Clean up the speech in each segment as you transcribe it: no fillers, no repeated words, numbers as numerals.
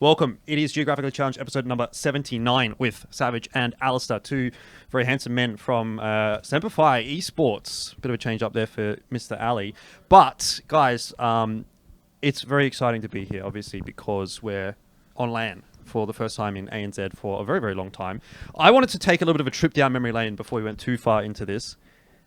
Welcome. It is Geographically Challenged episode number 79 with Savage and Alistair, two very handsome men from Semper Fi esports. Bit of a change up there for Mr. Ali. But, guys, it's very exciting to be here, obviously, because we're on LAN for the first time in ANZ for a very, very long time. I wanted to take a little bit of a trip down memory lane before we went too far into this.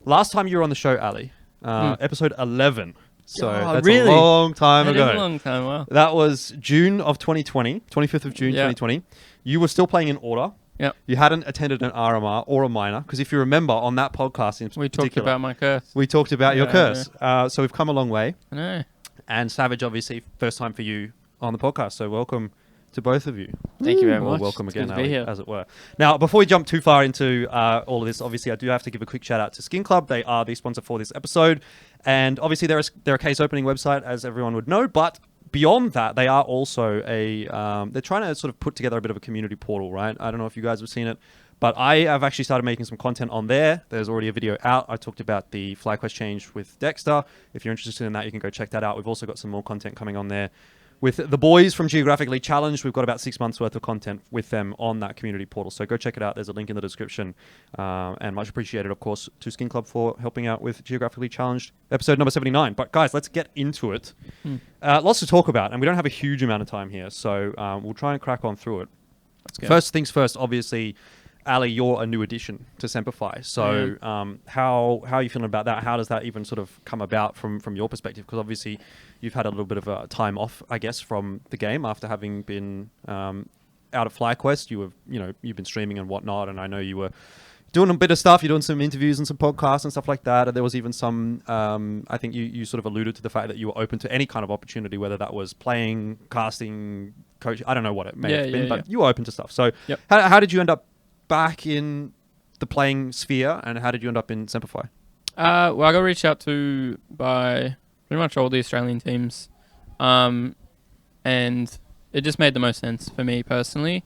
Last time you were on the show, Ali, episode 11. So that's really? a long time That ago. is a long time, wow. That was June of 2020, 25th of June 2020. You were still playing in order. Yep. You hadn't attended an RMR or a minor, because if you remember on that podcast in We particular, talked about my curse. we talked about your curse. So we've come a long way. I know. And Savage, obviously, first time for you on the podcast. So welcome to both of you. Thank you very Or much. welcome It's again, good to be Ali, here. as it were. Now, before we jump too far into all of this, obviously, I do have to give a quick shout out to SkinClub. They are the sponsor for this episode. And obviously, they're a case opening website, as everyone would know. But beyond that, they are also they're trying to sort of put together a bit of a community portal, right? I don't know if you guys have seen it, but I have actually started making some content on there. There's already a video out. I talked about the FlyQuest change with Dexter. If you're interested in that, you can go check that out. We've also got some more content coming on there. With the boys from Geographically Challenged, we've got about 6 months worth of content with them on that community portal. So go check it out. There's a link in the description. And much appreciated, of course, to SkinClub for helping out with Geographically Challenged episode number 79. But guys, let's get into it. Lots to talk about, and we don't have a huge amount of time here. So we'll try and crack on through it. Let's go. First things first, obviously, Ali, you're a new addition to Semper Fi. So how are you feeling about that? How does that even sort of come about from your perspective? Because obviously you've had a little bit of a time off, I guess, from the game after having been out of FlyQuest. You've been streaming and whatnot, and I know you were doing a bit of stuff. You're doing some interviews and some podcasts and stuff like that. And there was even some, I think you sort of alluded to the fact that you were open to any kind of opportunity, whether that was playing, casting, coaching. I don't know what it may have been, but you were open to stuff. So how did you end up back in the playing sphere, and how did you end up in Semper Fi? Well, I got reached out to by pretty much all the Australian teams, and it just made the most sense for me personally.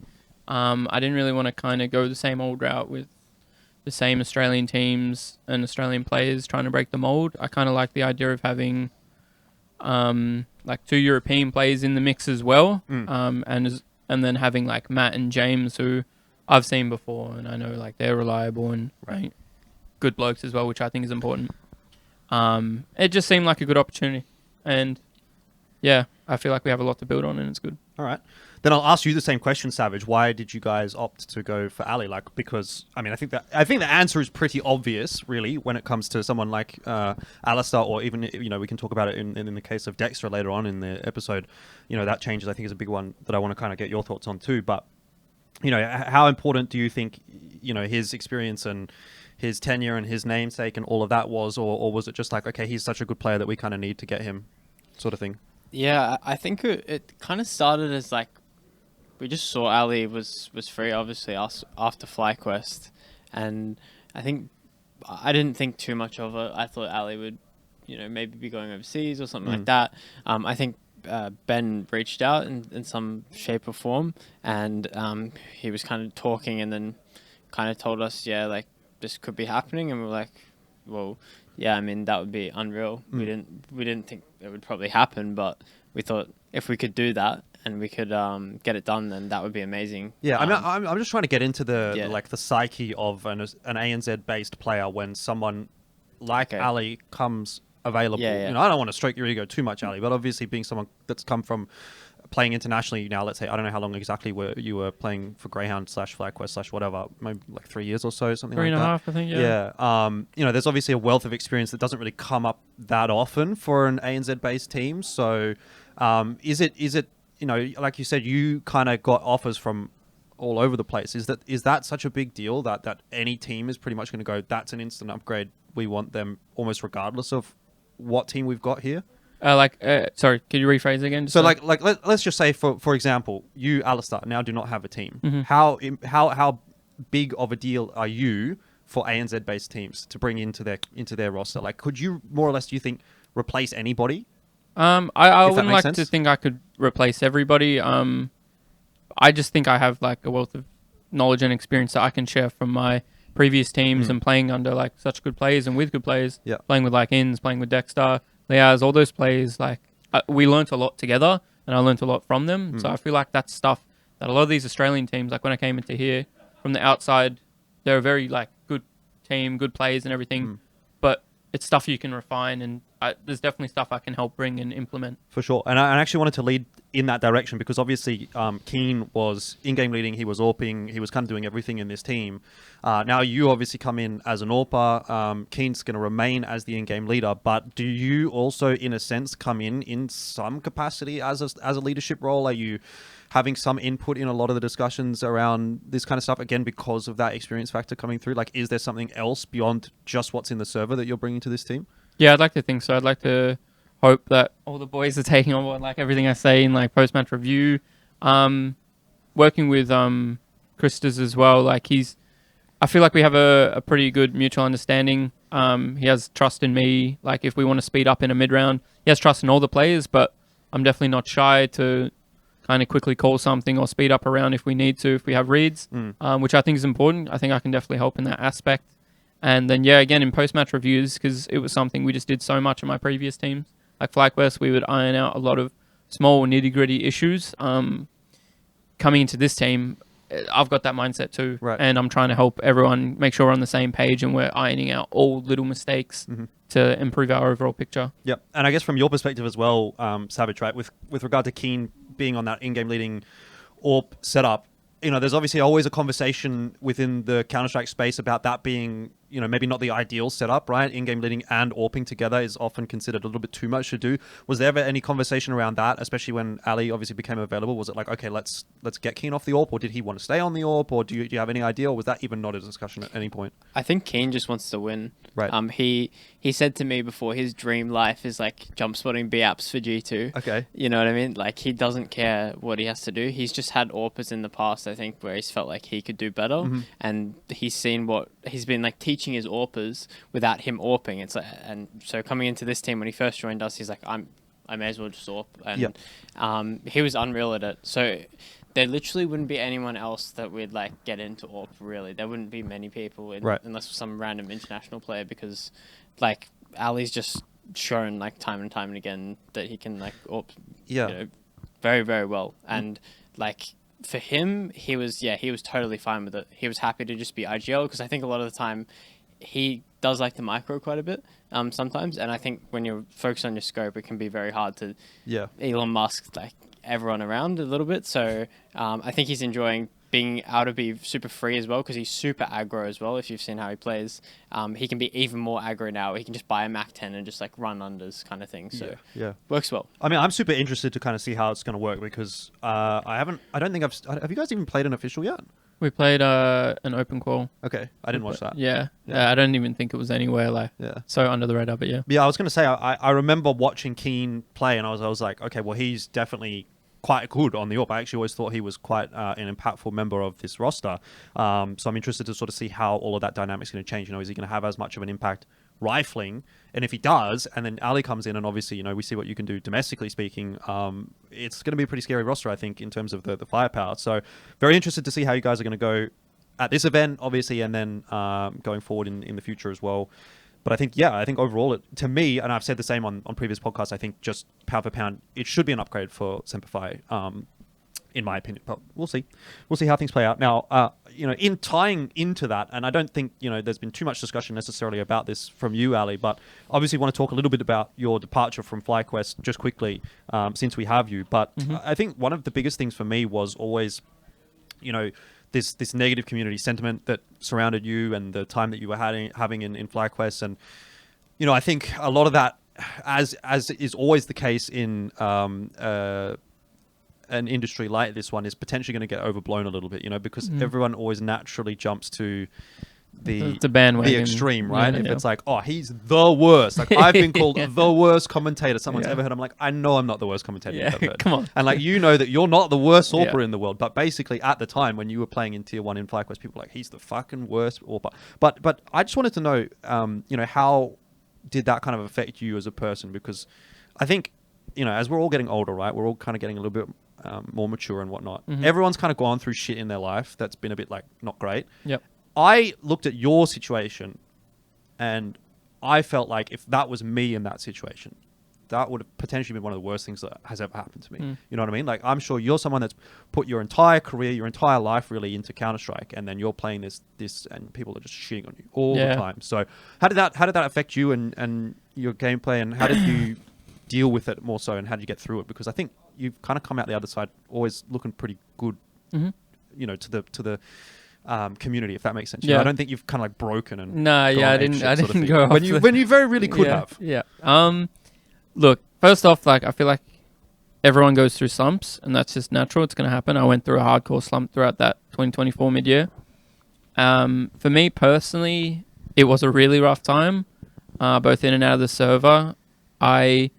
I didn't really want to kind of go the same old route with the same Australian teams and Australian players trying to break the mold. I kind of like the idea of having like two European players in the mix as well, and then having like Matt and James, who I've seen before, and I know like they're reliable and good blokes as well, which I think is important. It just seemed like a good opportunity, and I feel like we have a lot to build on, and it's good. All right, then I'll ask you the same question, Savage. Why did you guys opt to go for Ali? Like, because I mean, I think the answer is pretty obvious, really, when it comes to someone like Alistair, or even we can talk about it in the case of Dexter later on in the episode. That changes, I think, is a big one that I want to kind of get your thoughts on too, but. How important do you think, his experience and his tenure and his namesake and all of that was, or was it just like, okay, he's such a good player that we kind of need to get him sort of thing? Yeah, I think it kind of started as like, we just saw Ali was free, obviously, after FlyQuest. And I think, I didn't think too much of it. I thought Ali would, maybe be going overseas or something like that. I think Ben reached out in some shape or form, and he was kind of talking and then kind of told us, like this could be happening, and we were like, well, I mean, that would be unreal. We didn't think it would probably happen, but we thought if we could do that and we could get it done, then that would be amazing. Yeah, I'm just trying to get into the psyche of an ANZ based player when someone like Ali comes available. I don't want to stroke your ego too much, Ali, but obviously being someone that's come from playing internationally now, let's say, I don't know how long exactly you were playing for Greyhound / FlyQuest / whatever, maybe like 3 years or so, something like that. 3.5, I think, yeah. There's obviously a wealth of experience that doesn't really come up that often for an ANZ-based team. So is it like you said, you kind of got offers from all over the place. Is that such a big deal that any team is pretty much going to go, that's an instant upgrade, we want them almost regardless of what team we've got here? Sorry, could you rephrase again? So let's just say for example, you, Alistair, now do not have a team. How big of a deal are you for ANZ based teams to bring into their roster? Like, could you more or less, do you think, replace anybody? I wouldn't like to think I could replace everybody. I just think I have like a wealth of knowledge and experience that I can share from my previous teams and playing under like such good players and with good players. Playing with like Inns, playing with Dexter, Leaz, all those players. Like we learnt a lot together, and I learnt a lot from them. So I feel like that's stuff that a lot of these Australian teams, like when I came into here from the outside, they're a very like good team, good players and everything, but it's stuff you can refine, and there's definitely stuff I can help bring and implement. For sure. And I actually wanted to lead in that direction because obviously Keen was in-game leading, he was AWPing, he was kind of doing everything in this team. Now you obviously come in as an AWPer, Keen's going to remain as the in-game leader, but do you also, in a sense, come in some capacity as a leadership role? Are you having some input in a lot of the discussions around this kind of stuff, again, because of that experience factor coming through? Like, is there something else beyond just what's in the server that you're bringing to this team? Yeah, I'd like to think so. I'd like to hope that all the boys are taking on board like everything I say in like post-match review. Working with Christus as well, like I feel like we have a pretty good mutual understanding. He has trust in me. Like if we want to speed up in a mid-round, he has trust in all the players, but I'm definitely not shy to kind of quickly call something or speed up a round if we need to, if we have reads, which I think is important. I think I can definitely help in that aspect. And then, yeah, again, in post-match reviews, because it was something we just did so much in my previous teams. Like FlyQuest, we would iron out a lot of small nitty-gritty issues. Coming into this team, I've got that mindset too. Right. And I'm trying to help everyone make sure we're on the same page and we're ironing out all little mistakes to improve our overall picture. Yep. And I guess from your perspective as well, Savage, right, with regard to Keen being on that in-game leading AWP setup, you know, there's obviously always a conversation within the Counter-Strike space about that being, you know, maybe not the ideal setup, right? In-game leading and AWPing together is often considered a little bit too much to do. Was there ever any conversation around that, especially when Ali obviously became available? Was it like, okay, let's get Keen off the AWP, or did he want to stay on the AWP, or do you have any idea, or was that even not a discussion at any point? I think Keen just wants to win. Right. He said to me before, his dream life is like jump spotting B apps for G2. Okay. You know what I mean? Like he doesn't care what he has to do. He's just had AWPers in the past, I think, where he's felt like he could do better, and he's seen what he's been like teaching his AWPers without him AWPing. It's like, and so coming into this team when he first joined us, he's like, I may as well just AWP, and he was unreal at it. So there literally wouldn't be anyone else that we'd like get into AWP, really. There wouldn't be many people unless some random international player, because like Ali's just shown like time and time and again that he can like AWP you know, very, very well. And like for him, he was totally fine with it. He was happy to just be IGL, because I think a lot of the time he does like to micro quite a bit sometimes, and I think when you're focused on your scope, it can be very hard to Elon Musk like everyone around a little bit. So I think he's enjoying being able to be super free as well, because he's super aggro as well. If you've seen how he plays, he can be even more aggro now. He can just buy a Mac 10 and just like run unders kind of thing. So works well. I mean, I'm super interested to kind of see how it's going to work, because have you guys even played an official yet? We played an open call. Okay, I didn't watch that. Yeah, I don't even think it was anywhere like so under the radar, but yeah. Yeah, I was going to say, I remember watching Keen play, and I was like, okay, well, he's definitely quite good on the AWP. I actually always thought he was quite an impactful member of this roster. So I'm interested to sort of see how all of that dynamic's going to change. You know, is he going to have as much of an impact rifling? And if he does, and then Ali comes in, and obviously, you know, we see what you can do domestically speaking, it's going to be a pretty scary roster, I think, in terms of the firepower. So very interested to see how you guys are going to go at this event, obviously, and then going forward in the future as well. But I think overall, to me, and I've said the same on previous podcasts, I think just pound for pound, it should be an upgrade for Semper Fi, in my opinion. But we'll see. We'll see how things play out. Now, you know, in tying into that, and I don't think, you know, there's been too much discussion necessarily about this from you, Ali, but obviously want to talk a little bit about your departure from FlyQuest just quickly, since we have you. But I think one of the biggest things for me was always, you know, this negative community sentiment that surrounded you and the time that you were having in FlyQuest. And, you know, I think a lot of that, as is always the case in an industry like this one, is potentially going to get overblown a little bit, you know, because everyone always naturally jumps to the bandwagon, the extreme, right? If it's like, oh, he's the worst. Like, I've been called the worst commentator someone's ever heard. I'm like, I know I'm not the worst commentator you've ever heard. Come on. And like, you know that you're not the worst AWPer in the world. But basically, at the time when you were playing in Tier 1 in FlyQuest, people were like, he's the fucking worst AWPer. But I just wanted to know, you know, how did that kind of affect you as a person? Because I think, you know, as we're all getting older, right, we're all kind of getting a little bit more mature and whatnot. Everyone's kind of gone through shit in their life that's been a bit like not great. Yep. I looked at your situation and I felt like if that was me in that situation, that would have potentially been one of the worst things that has ever happened to me. You know what I mean? Like, I'm sure you're someone that's put your entire career, your entire life really into Counter-Strike, and then you're playing this, and people are just shitting on you all the time. So how did that affect you and your gameplay, and how did you deal with it more so, and how did you get through it? Because I think you've kind of come out the other side always looking pretty good, you know, to the community, if that makes sense. You know, I don't think you've kind of like broken and I didn't go off when you very really could have. Look, first off, like, I feel like everyone goes through slumps, and that's just natural. It's going to happen. I went through a hardcore slump throughout that 2024 mid-year. For me personally, it was a really rough time, both in and out of the server. I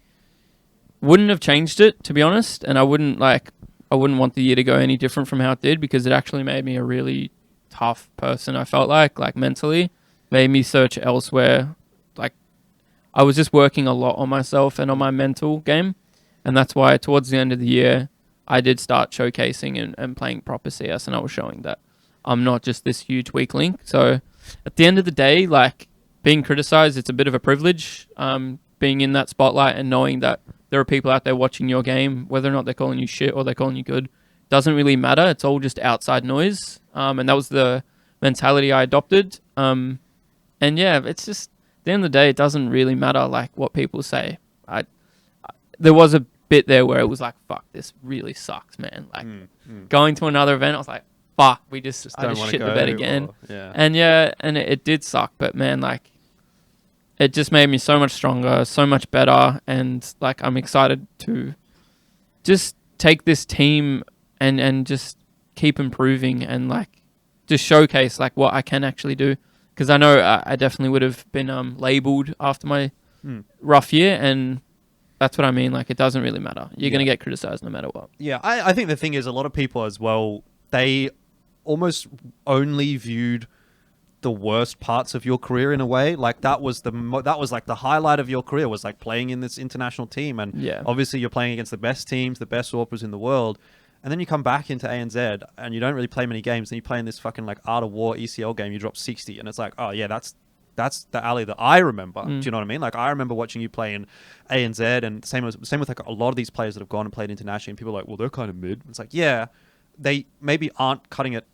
wouldn't have changed it, to be honest, and I wouldn't want the year to go any different from how it did, because it actually made me a really tough person. I felt like mentally, made me search elsewhere. Like, I was just working a lot on myself and on my mental game, and that's why towards the end of the year I did start showcasing and playing proper CS, and I was showing that I'm not just this huge weak link. So at the end of the day, like, being criticized, it's a bit of a privilege, being in that spotlight and knowing that there are people out there watching your game, whether or not they're calling you shit or they're calling you good, doesn't really matter. It's all just outside noise. And that was the mentality I adopted. And yeah, it's just, at the end of the day, it doesn't really matter like what people say. There was a bit there where it was like, fuck, this really sucks, man. Like, going to another event, I was like, fuck, I just shit the bed again. And it did suck, but man, like, it just made me so much stronger, so much better, and like, I'm excited to just take this team and just keep improving and like just showcase like what I can actually do. Because I know I definitely would have been labeled after my rough year, and that's what I mean. Like, it doesn't really matter. You're going to get criticized no matter what. Yeah, I think the thing is, a lot of people as well, they almost only viewed the worst parts of your career in a way. Like, that was like the highlight of your career, was like playing in this international team, and obviously you're playing against the best teams, the best AWPers in the world, and then you come back into ANZ and you don't really play many games, and you play in this fucking like Art of War ECL game, you drop 60, and it's like, oh yeah, that's the Ali that I remember. Do you know what I mean? Like, I remember watching you play in ANZ, and same with like a lot of these players that have gone and played internationally, and people are like, well, they're kind of mid. It's like, yeah, they maybe aren't cutting it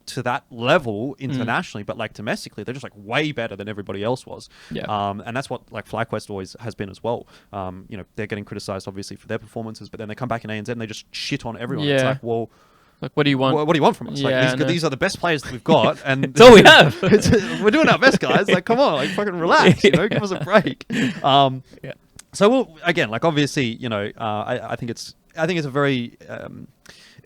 to that level internationally, but like domestically, they're just like way better than everybody else was. And that's what like FlyQuest always has been as well. You know, they're getting criticized obviously for their performances, but then they come back in ANZ and they just shit on everyone. It's like, well, like, what do you want? What do you want from us? Like, these are the best players that we've got, and it's all we have. We're doing our best, guys. Like, come on, like, fucking relax. You know, give us a break. So we'll, again, like, obviously, you know, I think it's a very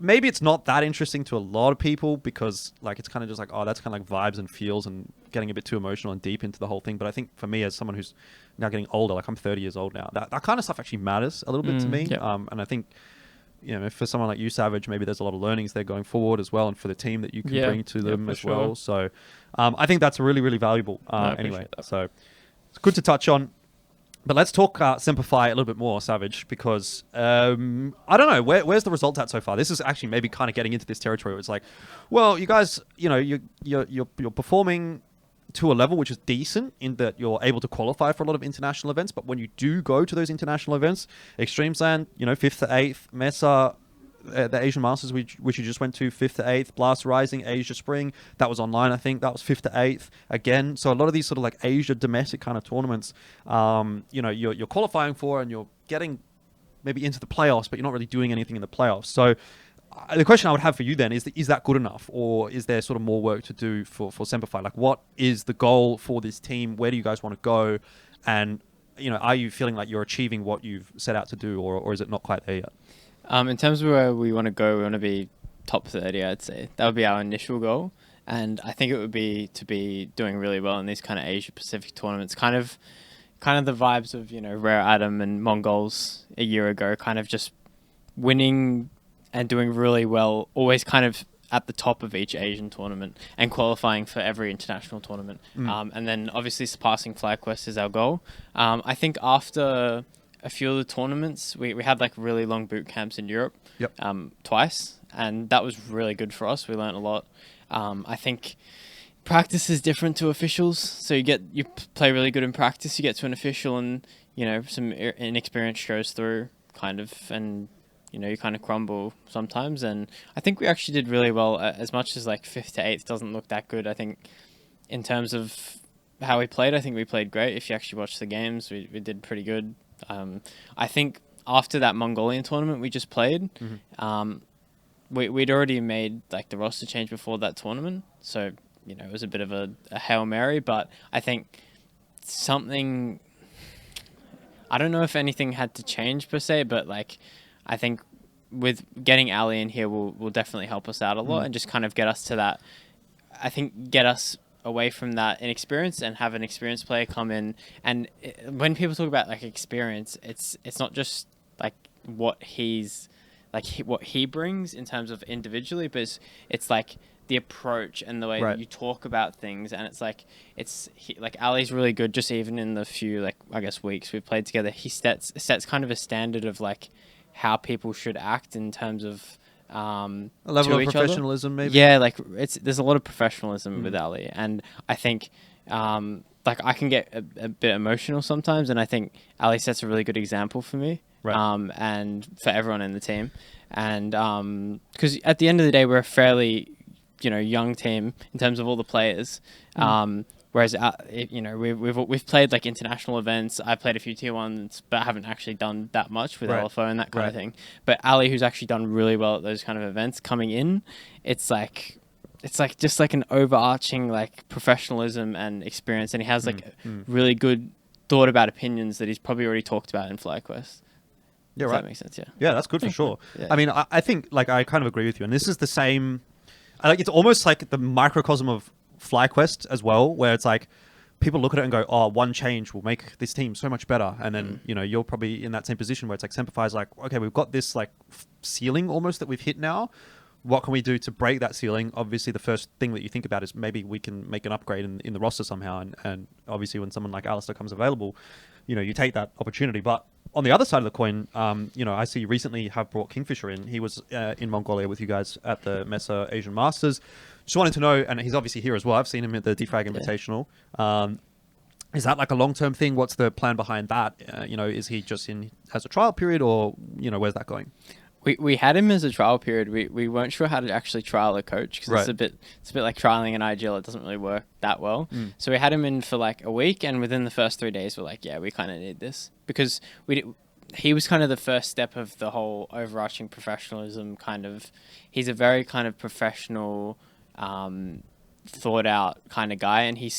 maybe it's not that interesting to a lot of people, because like, it's kind of just like, oh, that's kind of like vibes and feels and getting a bit too emotional and deep into the whole thing. But I think for me, as someone who's now getting older, like, I'm 30 years old now, that kind of stuff actually matters a little bit to me. And I think, you know, for someone like you, Savage, maybe there's a lot of learnings there going forward as well, and for the team that you can bring to them as well. So I think that's really, really valuable anyway. So it's good to touch on. But let's talk Semper Fi a little bit more, Savage, because I don't know, where's the results at so far? This is actually maybe kind of getting into this territory where it's like, well, you guys, you know, you're performing to a level which is decent in that you're able to qualify for a lot of international events. But when you do go to those international events, Extremes LAN, you know, 5th to 8th, Mesa, the Asian Masters, which you just went to, 5th to 8th, Blast Rising, Asia Spring, that was online, I think, that was 5th to 8th again. So a lot of these sort of like Asia domestic kind of tournaments, you know, you're qualifying for, and you're getting maybe into the playoffs, but you're not really doing anything in the playoffs. So the question I would have for you then is that good enough, or is there sort of more work to do for Semper Fi? Like, what is the goal for this team? Where do you guys want to go? And, you know, are you feeling like you're achieving what you've set out to do, or is it not quite there yet? In terms of where we want to go, we want to be top 30, I'd say. That would be our initial goal. And I think it would be to be doing really well in these kind of Asia Pacific tournaments. Kind of the vibes of, you know, Rare Atom and Mongols a year ago, kind of just winning and doing really well, always kind of at the top of each Asian tournament and qualifying for every international tournament. And then obviously surpassing FlyQuest is our goal. I think after a few of the tournaments, we had like really long boot camps in Europe twice, and that was really good for us. We learned a lot. I think practice is different to officials. So you play really good in practice, you get to an official, and some inexperience shows through, kind of, and you kind of crumble sometimes. And I think we actually did really well. As much as like 5th to 8th doesn't look that good, I think in terms of how we played, I think we played great. If you actually watch the games, we did pretty good. I think after that Mongolian tournament we just played, we'd already made like the roster change before that tournament, so it was a bit of a Hail Mary. But I think something, I don't know if anything had to change per se, but like I think with getting Ali in here will definitely help us out a lot, and just kind of get us to that, I think get us away from that inexperience and have an experienced player come in. And when people talk about like experience, it's not just like what what he brings in terms of individually, but it's like the approach and the way that you talk about things. And it's like like Ali's really good, just even in the few like I guess weeks we've played together. He sets kind of a standard of like how people should act in terms of a level of professionalism, maybe. Yeah, like there's a lot of professionalism with Ali, and I think like I can get a bit emotional sometimes, and I think Ali sets a really good example for me, and for everyone in the team. And because at the end of the day we're a fairly young team in terms of all the players. Whereas, we've played like international events. I've played a few tier ones, but I haven't actually done that much with LFO and that kind of thing. But Ali, who's actually done really well at those kind of events, coming in, it's like just like an overarching like professionalism and experience, and he has like really good thought about opinions that he's probably already talked about in FlyQuest. Yeah, Does right. that make sense? Yeah. Yeah, that's good for sure. Yeah. I mean, I think like I kind of agree with you, and this is the same. Like it's almost like the microcosm of FlyQuest as well, where it's like people look at it and go, oh, one change will make this team so much better. And then, you're probably in that same position where it's like Semper Fi is like, okay, we've got this like ceiling almost that we've hit now. What can we do to break that ceiling? Obviously, the first thing that you think about is maybe we can make an upgrade in the roster somehow. And obviously, when someone like Alistair comes available, you take that opportunity. But on the other side of the coin, I see you recently have brought Kingfisher in. He was in Mongolia with you guys at the Mesa Asian Masters. Just wanted to know, and he's obviously here as well. I've seen him at the Dfrag Invitational. Is that like a long-term thing? What's the plan behind that? Is he just in as a trial period, or where's that going? We had him as a trial period. We weren't sure how to actually trial a coach, because it's a bit like trialing an IGL. It doesn't really work that well. So we had him in for like a week, and within the first 3 days, we're like, yeah, we kind of need this, because he was kind of the first step of the whole overarching professionalism kind of. He's a very kind of professional, thought out kind of guy, and he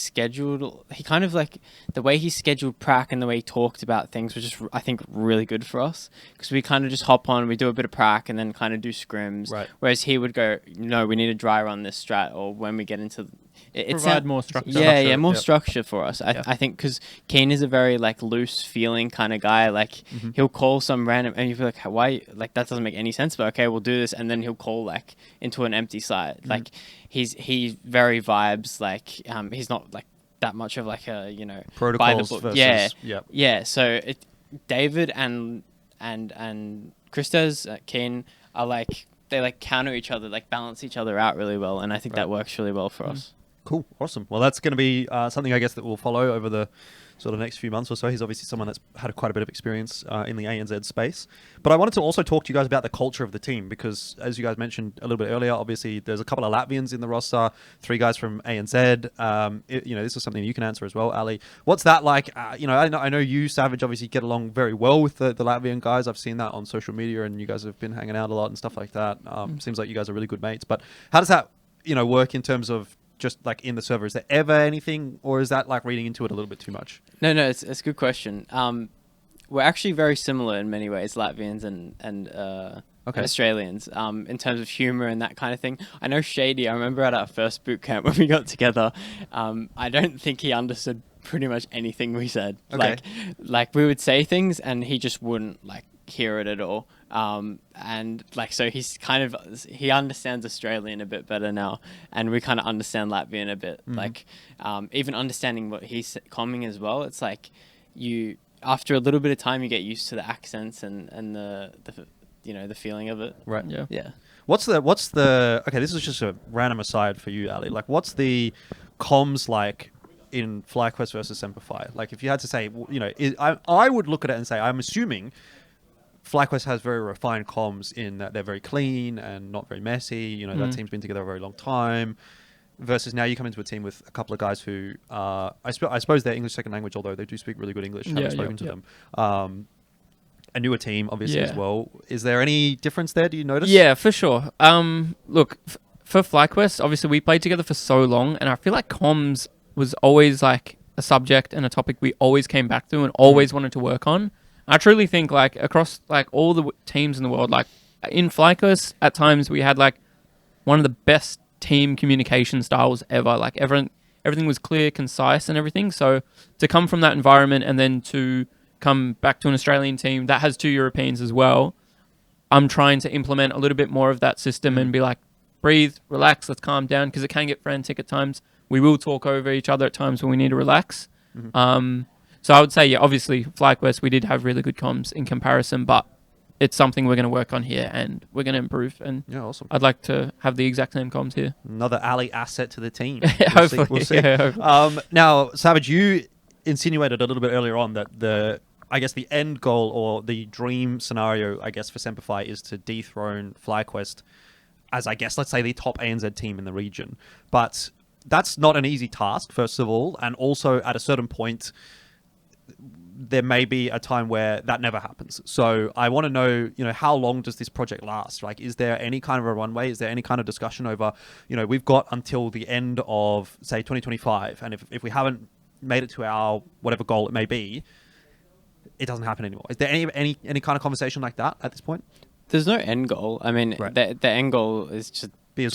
kind of like the way he scheduled prac and the way he talked about things was just, I think, really good for us, because we kind of just hop on, we do a bit of prac and then kind of do scrims, whereas he would go, no, we need to dry run this strat, or when we get into provide more structure. Yeah, more structure for us. I think because Keen is a very like loose feeling kind of guy. Like he'll call some random, and you'll be like, why? Like that doesn't make any sense. But okay, we'll do this, and then he'll call like into an empty site. Like he very vibes. Like he's not like that much of like a protocols versus yeah. So David and Christos Keen are like, they like counter each other, like balance each other out really well, and I think that works really well for us. Cool. Awesome. Well, that's going to be something, I guess, that will follow over the sort of next few months or so. He's obviously someone that's had quite a bit of experience in the ANZ space. But I wanted to also talk to you guys about the culture of the team, because as you guys mentioned a little bit earlier, obviously there's a couple of Latvians in the roster, 3 guys from ANZ. This is something you can answer as well, Ali. What's that like? I know you, Savage, obviously get along very well with the Latvian guys. I've seen that on social media, and you guys have been hanging out a lot and stuff like that. Seems like you guys are really good mates. But how does that, work in terms of just like in the server? Is there ever anything, or is that like reading into it a little bit too much? No, it's a good question. We're actually very similar in many ways, Latvians and Australians, in terms of humor and that kind of thing. I know Shady, I remember at our first boot camp when we got together, I don't think he understood pretty much anything we said. Okay. Like we would say things and he just wouldn't like hear it at all. And like, so he understands Australian a bit better now, and we kind of understand Latvian a bit. Like, even understanding what he's coming as well. It's like after a little bit of time, you get used to the accents and the feeling of it. Right. Yeah. What's the okay, this is just a random aside for you, Ali. Like, what's the comms like in FlyQuest versus Semper Fi? Like, if you had to say, I would look at it and say, I'm assuming FlyQuest has very refined comms in that they're very clean and not very messy. That team's been together a very long time. Versus now you come into a team with a couple of guys who, I suppose they're English second language, although they do speak really good English. Haven't spoken to them. A newer team, obviously, as well. Is there any difference there? Do you notice? Yeah, for sure. Look, for FlyQuest, obviously we played together for so long, and I feel like comms was always like a subject and a topic we always came back to and always wanted to work on. I truly think like across like all the teams in the world, like in FlyQuest, at times we had like one of the best team communication styles ever. Like everything was clear, concise and everything. So to come from that environment and then to come back to an Australian team that has 2 Europeans as well, I'm trying to implement a little bit more of that system and be like, breathe, relax, let's calm down, because it can get frantic at times. We will talk over each other at times when we need to relax. So I would say, obviously FlyQuest, we did have really good comms in comparison, but it's something we're going to work on here and we're going to improve. And awesome. I'd like to have the exact same comms here. Another Ali asset to the team. Hopefully. We'll see. Yeah, hopefully. Now, Savage, you insinuated a little bit earlier on that the end goal or the dream scenario, I guess, for Semper Fi is to dethrone FlyQuest as, I guess, let's say the top ANZ team in the region. But that's not an easy task, first of all. And also at a certain point, there may be a time where that never happens. So I want to know, how long does this project last? Like, is there any kind of a runway? Is there any kind of discussion over, we've got until the end of, say, 2025. And if we haven't made it to our whatever goal it may be, it doesn't happen anymore. Is there any kind of conversation like that at this point? There's no end goal. I mean, Right. the end goal is to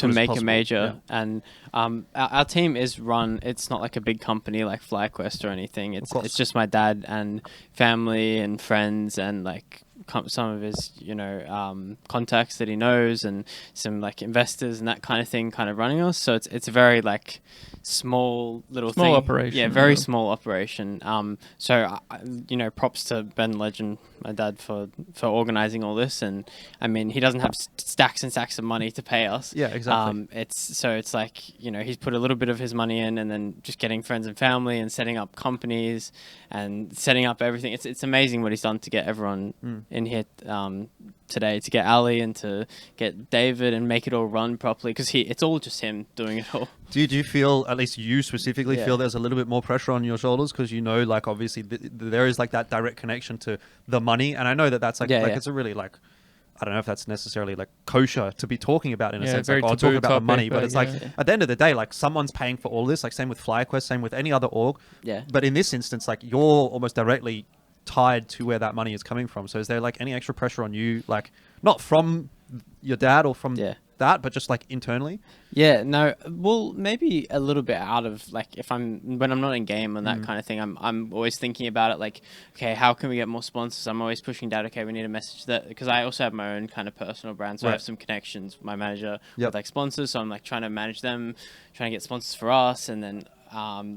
make a major. Yeah. And our team is run. It's not like a big company like FlyQuest or anything. It's just my dad and family and friends and like some of his contacts that he knows and some like investors and that kind of thing kind of running us. So it's a very like small thing. Operation. Yeah, very small operation. So props to Ben Legend, my dad, for organizing all this. And I mean, he doesn't have stacks and stacks of money to pay us. Yeah, exactly. It's like, he's put a little bit of his money in and then just getting friends and family and setting up companies and setting up everything. It's amazing what he's done to get everyone in here today, to get Ali and to get David and make it all run properly, because it's all just him doing it all. Do you feel, at least you specifically, feel there's a little bit more pressure on your shoulders because like obviously there is like that direct connection to the money, and I know that's like it's a really like, I don't know if that's necessarily like kosher to be talking about in a sense, like, talking about the money, but it's like at the end of the day, like someone's paying for all this, like same with FlyQuest, same with any other org. Yeah. But in this instance, like you're almost directly tied to where that money is coming from. So is there like any extra pressure on you, like not from your dad or from that, but just like internally? Yeah, no, well, maybe a little bit out of like when I'm not in game and that kind of thing, I'm always thinking about it like, okay, how can we get more sponsors? I'm always pushing dad, okay, we need a message that, because I also have my own kind of personal brand, so I have some connections with my manager with like sponsors, so I'm like trying to manage them, trying to get sponsors for us, and then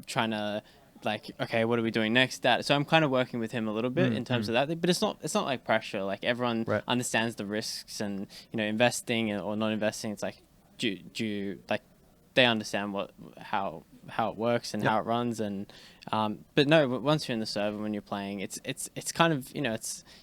trying to like, okay, what are we doing next? So I'm kind of working with him a little bit in terms of that, but it's not like pressure. Like everyone understands the risks and investing or not investing. It's like like they understand how it works and how it runs, and but no, once you're in the server, when you're playing, it's kind of you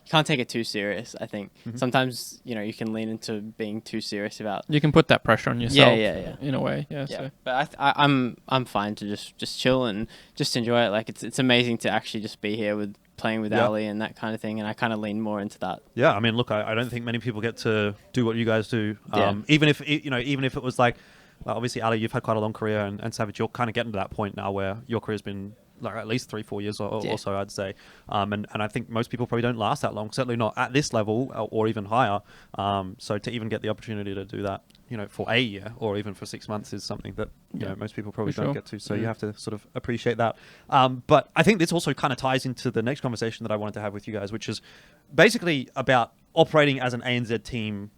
can't take it too serious. I think sometimes you can lean into being too serious about. You can put that pressure on yourself. In a way, So. But I'm fine to just chill and just enjoy it. Like it's amazing to actually just be here playing with Ali and that kind of thing, and I kind of lean more into that. Yeah, I mean, look, I don't think many people get to do what you guys do. Even if it was like. Obviously, Ali, you've had quite a long career, and Savage, you're kind of getting to that point now where your career's been like at least 3-4 years or so, I'd say. And I think most people probably don't last that long, certainly not at this level or even higher. So to even get the opportunity to do that, for a year or even for 6 months is something that most people probably don't get to. So you have to sort of appreciate that. But I think this also kind of ties into the next conversation that I wanted to have with you guys, which is basically about operating as an ANZ team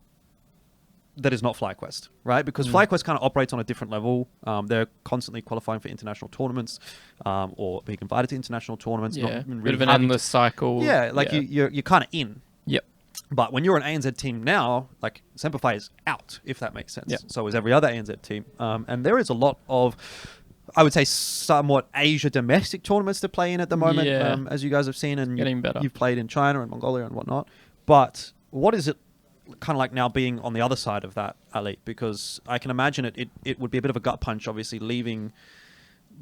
that is not FlyQuest, right? Because FlyQuest kind of operates on a different level. They're constantly qualifying for international tournaments, or being invited to international tournaments. Yeah, not really bit of an endless cycle. Yeah, like you're kind of in. Yep. But when you're an ANZ team now, like Semper Fi is out, if that makes sense. Yep. So is every other ANZ team. And there is a lot of I would say, somewhat Asia domestic tournaments to play in at the moment, Yeah. as you guys have seen, and Getting better. you've played in China and Mongolia and whatnot. But what is it kind of like now being on the other side of that, Ali? Because I can imagine it would be a bit of a gut punch, obviously, leaving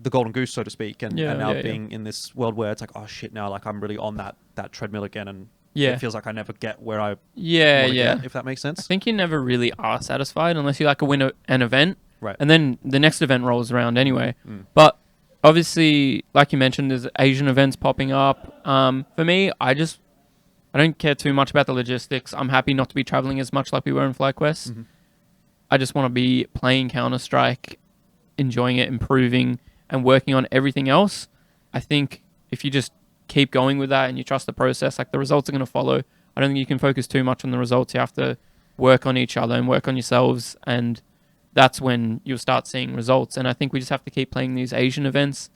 the golden goose, so to speak, and now being in this world where it's like, oh shit, now like I'm really on that treadmill again, and it feels like I never get where I want to get, if that makes sense. I think you never really are satisfied unless you like win an event. Right. And then the next event rolls around anyway. But obviously, like you mentioned, there's Asian events popping up. For me, I don't care too much about the logistics. I'm happy not to be traveling as much like we were in FlyQuest. I just want to be playing Counter-Strike, enjoying it, improving, and working on everything else. I think if you just keep going with that and you trust the process, like the results are going to follow. I don't think you can focus too much on the results. You have to work on each other and work on yourselves, and that's when you'll start seeing results. And I think we just have to keep playing these Asian events,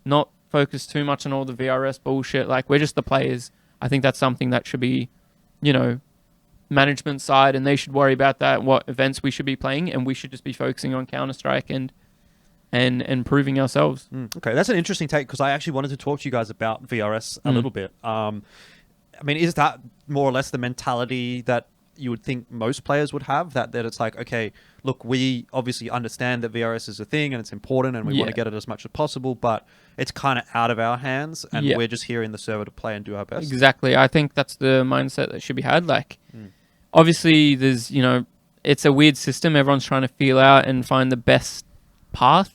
not focus too much on all the VRS bullshit. Like, we're just the players. I think that's something that should be, management side, and they should worry about that, what events we should be playing, and we should just be focusing on Counter-Strike and improving ourselves. Okay, that's an interesting take, because I actually wanted to talk to you guys about VRS a little bit. I mean, is that more or less the mentality that you would think most players would have, that it's like, okay, look, we obviously understand that VRS is a thing and it's important and we want to get it as much as possible, but it's kind of out of our hands, and we're just here in the server to play and do our best? Exactly. I think that's the mindset that should be had. Like, obviously there's, it's a weird system. Everyone's trying to feel out and find the best path.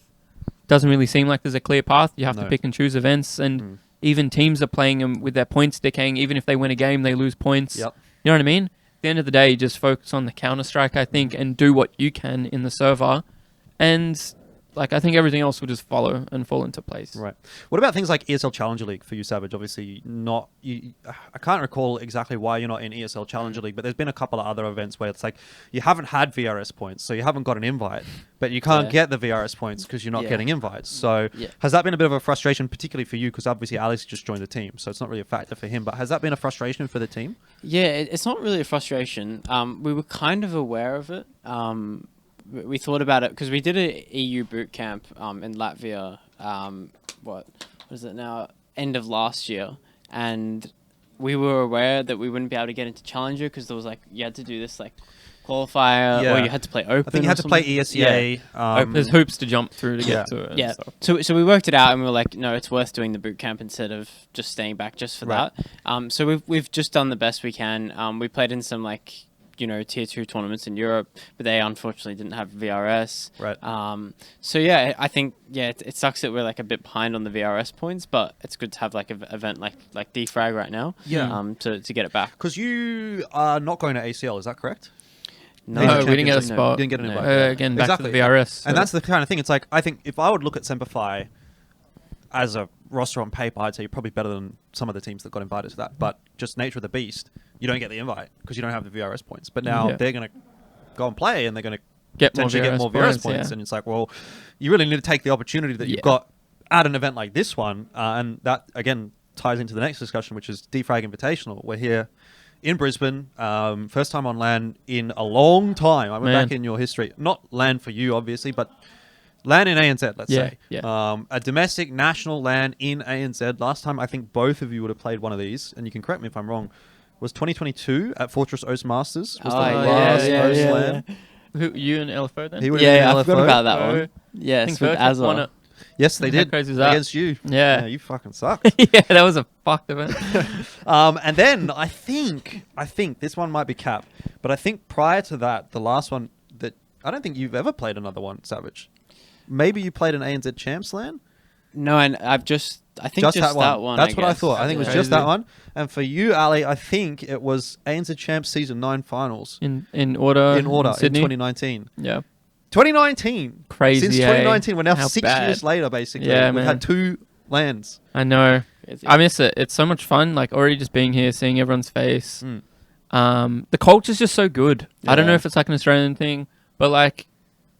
Doesn't really seem like there's a clear path. You have to pick and choose events, and even teams are playing them with their points decaying. Even if they win a game, they lose points. You know what I mean? At the end of the day, you just focus on the Counter-Strike, I think, and do what you can in the server. And I think everything else will just follow and fall into place. Right. What about things like ESL Challenger League for you, Savage? Obviously, I can't recall exactly why you're not in ESL Challenger League, but there's been a couple of other events where it's like you haven't had VRS points, so you haven't got an invite, but you can't get the VRS points because you're not getting invites. So has that been a bit of a frustration, particularly for you? Because obviously Alice just joined the team, so it's not really a factor for him, but has that been a frustration for the team? Yeah, it's not really a frustration. We were kind of aware of it. We thought about it because we did an EU boot camp in Latvia. What is it now? End of last year, and we were aware that we wouldn't be able to get into Challenger because there was you had to do this qualifier, or you had to play Open. I think you had to play ESEA. There's hoops to jump through to get to it. Yeah. So we worked it out, and we were like, no, it's worth doing the boot camp instead of just staying back just for that. So we've just done the best we can. We played in some tier 2 tournaments in Europe, but they unfortunately didn't have VRS. Right. So yeah, I think it sucks that we're a bit behind on the VRS points, but it's good to have an event like Dfrag right now. To get it back. Because you are not going to ACL, is that correct? No, we didn't get a spot. You didn't get an invite. Again, back to the VRS. So. And that's the kind of thing. It's like, I think if I would look at Semper Fi as a roster on paper, I'd say you're probably better than some of the teams that got invited to that. But just nature of the beast, you don't get the invite because you don't have the VRS points. But now they're going to go and play, and they're going to potentially get more VRS points. And it's like, well, you really need to take the opportunity that you've got at an event like this one. And that, again, ties into the next discussion, which is Dfrag Invitational. We're here in Brisbane, first time on LAN in a long time. I went back in your history. Not LAN for you, obviously, but LAN in ANZ, let's say. A domestic national LAN in ANZ. Last time, I think both of you would have played one of these, and you can correct me if I'm wrong, was 2022 at Fortress Oast Masters. Was the last Oast LAN. Who, you and LFO then? I forgot about that one. Yes, with Azza. Yes, they did. Against you. Yeah. You fucking sucked. Yeah, that was a fucked event. And then I think this one might be cap, but I think prior to that, the last one that I don't think you've ever played another one, Savage. Maybe you played an ANZ Champs LAN? No, and I think just that one. That's what I thought. I think it was just that one. And for you, Ali, I think it was ANZ Champs Season 9 finals. In order in 2019. Yeah. 2019. Crazy. Since 2019, we're now How 6 bad. years later, basically. Yeah, We've had 2 LANs. I know. I miss it. It's so much fun. Already just being here, seeing everyone's face. The culture's just so good. I don't know if it's an Australian thing, but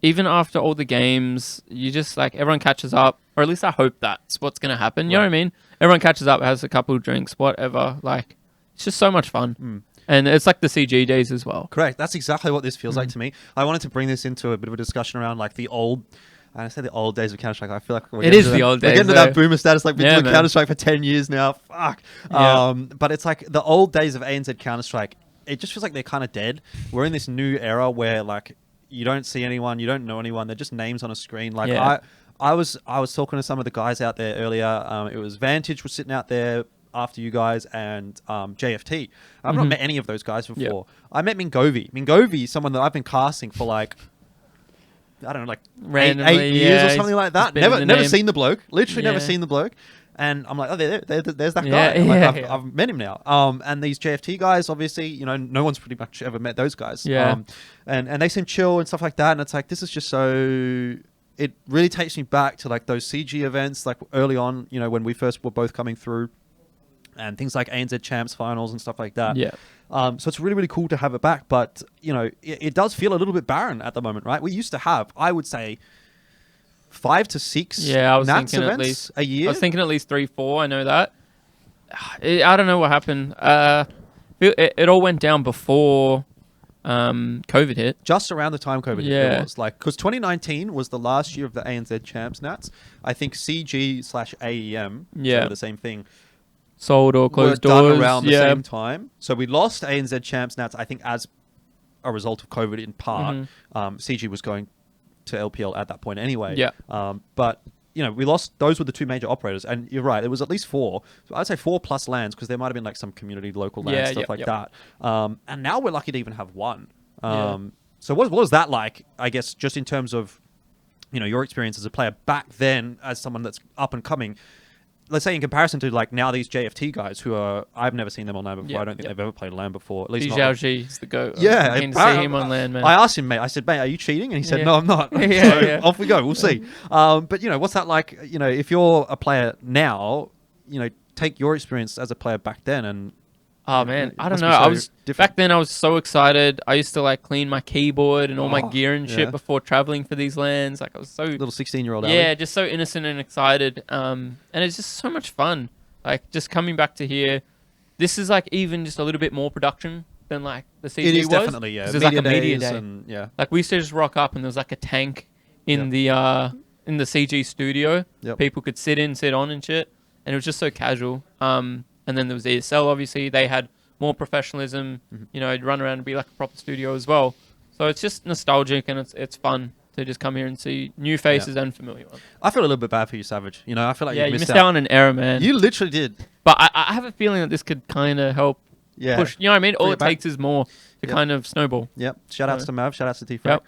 even after all the games, you just everyone catches up, or at least I hope that's what's going to happen. You know what I mean? Everyone catches up, has a couple of drinks, whatever. It's just so much fun. And it's like the CG days as well. Correct. That's exactly what this feels like to me. I wanted to bring this into a bit of a discussion around the old And I say the old days of Counter-Strike. I feel like It is the old days. We're getting to that boomer status. Like, been Yeah, doing man. Counter-Strike for 10 years now. Fuck. Yeah. But it's like the old days of ANZ Counter-Strike. It just feels like they're kind of dead. We're in this new era where, like, you don't see anyone, you don't know anyone. They're just names on a screen. Like, Yeah. I was talking to some of the guys out there earlier. It was Vantage was sitting out there after you guys, and JFT. I've not met any of those guys before. I met Mingovi. Mingovi is someone that I've been casting for like, I don't know, like Randomly, eight years or he's something like that. been in Never the name. seen the bloke. Literally never Yeah. seen the bloke. And I'm like, oh, there's that Yeah, guy. I'm like, yeah. I've met him now. And these JFT guys, obviously, you know, no one's pretty much ever met those guys. Yeah. And they seem chill and stuff like that. And it's like, this is just so... It really takes me back to like those CG events, like early on, you know, when we first were both coming through, and things like ANZ Champs finals and stuff like that. Yeah. So it's really, really cool to have it back. But, you know, it does feel a little bit barren at the moment, right? We used to have, I would say, 5 to 6 Yeah, I was Nats thinking at events least a year. I was thinking at least 3, 4. I know that. I don't know what happened. It all went down before COVID hit. Just around the time COVID hit, Yeah. it was like, because 2019 was the last year of the ANZ Champs Nats. I think CG/AEM, Yeah. so the same thing, Sold or were closed done doors. around the yeah. same time. So we lost ANZ Champs Nats, I think, as a result of COVID in part. CG was going to LPL at that point anyway. Yeah. But, you know, we lost, those were the two major operators. And you're right, there was at least 4. So I'd say 4 plus LANs, because there might have been like some community local LAN Yeah, stuff yep, like yep. that. And now we're lucky to even have 1. Yeah. So what was that like, I guess, just in terms of, you know, your experience as a player back then as someone that's up and coming? Let's say in comparison to like now these JFT guys who are, I've never seen them on LAN before. Yep, I don't think yep. they've ever played LAN before. At least Xi not. Zhaoji is the goat. Yeah, I can see him on land, man. I asked him, mate. I said, mate, are you cheating? And he said, Yeah. no, I'm not. Yeah, So yeah. off we go. We'll see. But, you know, what's that like? You know, if you're a player now, you know, take your experience as a player back then and... Oh man, it I don't must know. be I so was different. back then. I was so excited. I used to like clean my keyboard and all my Oh, gear and shit yeah. before traveling for these lands. Like I was so Little 16-year-old yeah, just so innocent and excited. And it's just so much fun. Like just coming back to here. This is like even just a little bit more production than like the CG It is was. definitely, yeah. 'Cause there's like a media days day. and, yeah. Like we used to just rock up and there was like a tank in the CG studio. Yep. People could sit on and shit, and it was just so casual. And then there was ESL. Obviously, they had more professionalism. You know, I'd run around and be like a proper studio as well. So it's just nostalgic and it's fun to just come here and see new faces and familiar ones. I feel a little bit bad for you, Savage. You know, I feel like Yeah, you you missed out on an era, man. You literally did. But I have a feeling that this could kind of help Yeah. push. You know what I mean? All Bring it it back. takes is more to Yep. kind of snowball. Yep. Shout outs So- to Mav. Shout outs to Dfrag. Yep.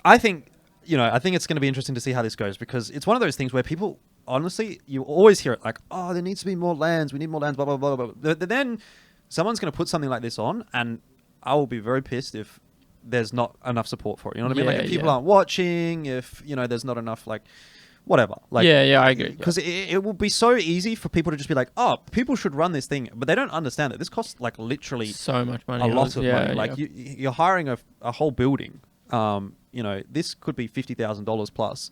I think, you know, I think it's going to be interesting to see how this goes, because it's one of those things where people, honestly, you always hear it like, oh, there needs to be more lands. We need more lands, blah, blah, blah, blah. Then someone's going to put something like this on, and I will be very pissed if there's not enough support for it. You know what I mean? Like, if people aren't watching, if, you know, there's not enough, like, whatever. Like, Yeah, I agree. because it will be so easy for people to just be like, oh, people should run this thing, but they don't understand that this costs like literally So much money. a lot of Yeah, money. Like yeah. you're hiring a whole building. You know, this could be $50,000 plus.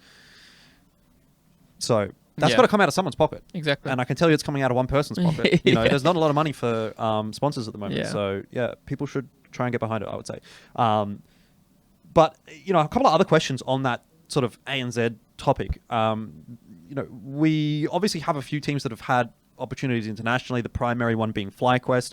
So that's Yeah. got to come out of someone's pocket. Exactly. And I can tell you it's coming out of one person's pocket. You know, Yeah. there's not a lot of money for sponsors at the moment. Yeah. So yeah, people should try and get behind it, I would say. But, you know, a couple of other questions on that sort of ANZ topic. You know, we obviously have a few teams that have had opportunities internationally, the primary one being FlyQuest.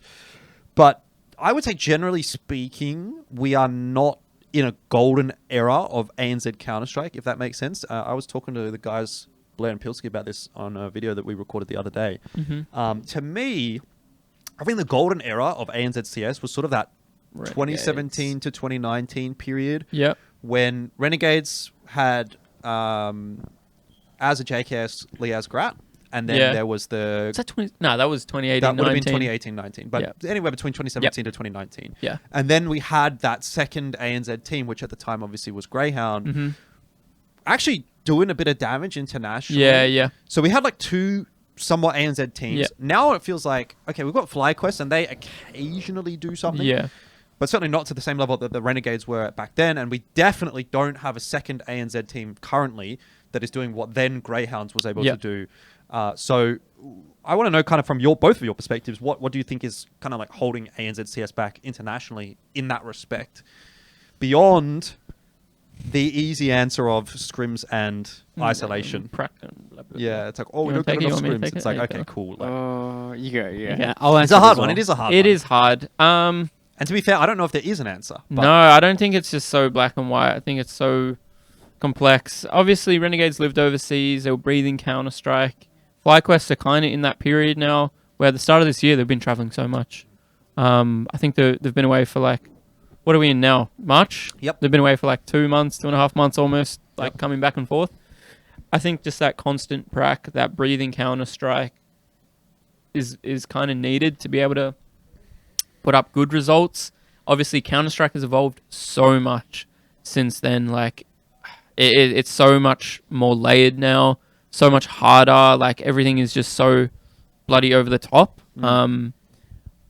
But I would say, generally speaking, we are not in a golden era of ANZ Counter-Strike, if that makes sense. I was talking to the guys, Bleh and Pilski, about this on a video that we recorded the other day. To me, I think the golden era of ANZ CS was sort of that Renegades. 2017 to 2019 period Yep. when Renegades had as a JKS Liaz Grat, and then Yeah. there was the... Was that 20? No, that was 2018. That would have been 19. 2018-19, but Yeah. anywhere between 2017 to 2019. Yeah. And then we had that second ANZ team, which at the time obviously was Greyhound, actually doing a bit of damage internationally. Yeah. So we had like 2 somewhat ANZ teams. Yeah. Now it feels like, okay, we've got FlyQuest, and they occasionally do something. Yeah. But certainly not to the same level that the Renegades were back then. And we definitely don't have a second ANZ team currently that is doing what then Greyhounds was able to do. So I want to know, kind of from both of your perspectives, what do you think is kind of like holding ANZ CS back internationally in that respect? Beyond the easy answer of scrims and isolation. Yeah, it's like, oh, we You don't wanna get take it? You enough want me to scrims. take It's it? like, There okay, you go. cool. Like, Oh, you go. Yeah. Okay. I'll answer it's a hard as one. well. It is a hard It one. is hard. And to be fair, I don't know if there is an answer. But No, I don't think it's just so black and white. I think it's so complex. Obviously, Renegades lived overseas. They were breathing Counter-Strike. FlyQuest are kind of in that period now where at the start of this year, they've been traveling so much. I think they've been away for like, what are we in now? March? Yep. They've been away for like 2 months, 2.5 months almost, like Yep. coming back and forth. I think just that constant prac, that breathing Counter-Strike is kind of needed to be able to put up good results. Obviously, Counter-Strike has evolved so much since then. Like, it's so much more layered now, so much harder. Like, everything is just so bloody over the top.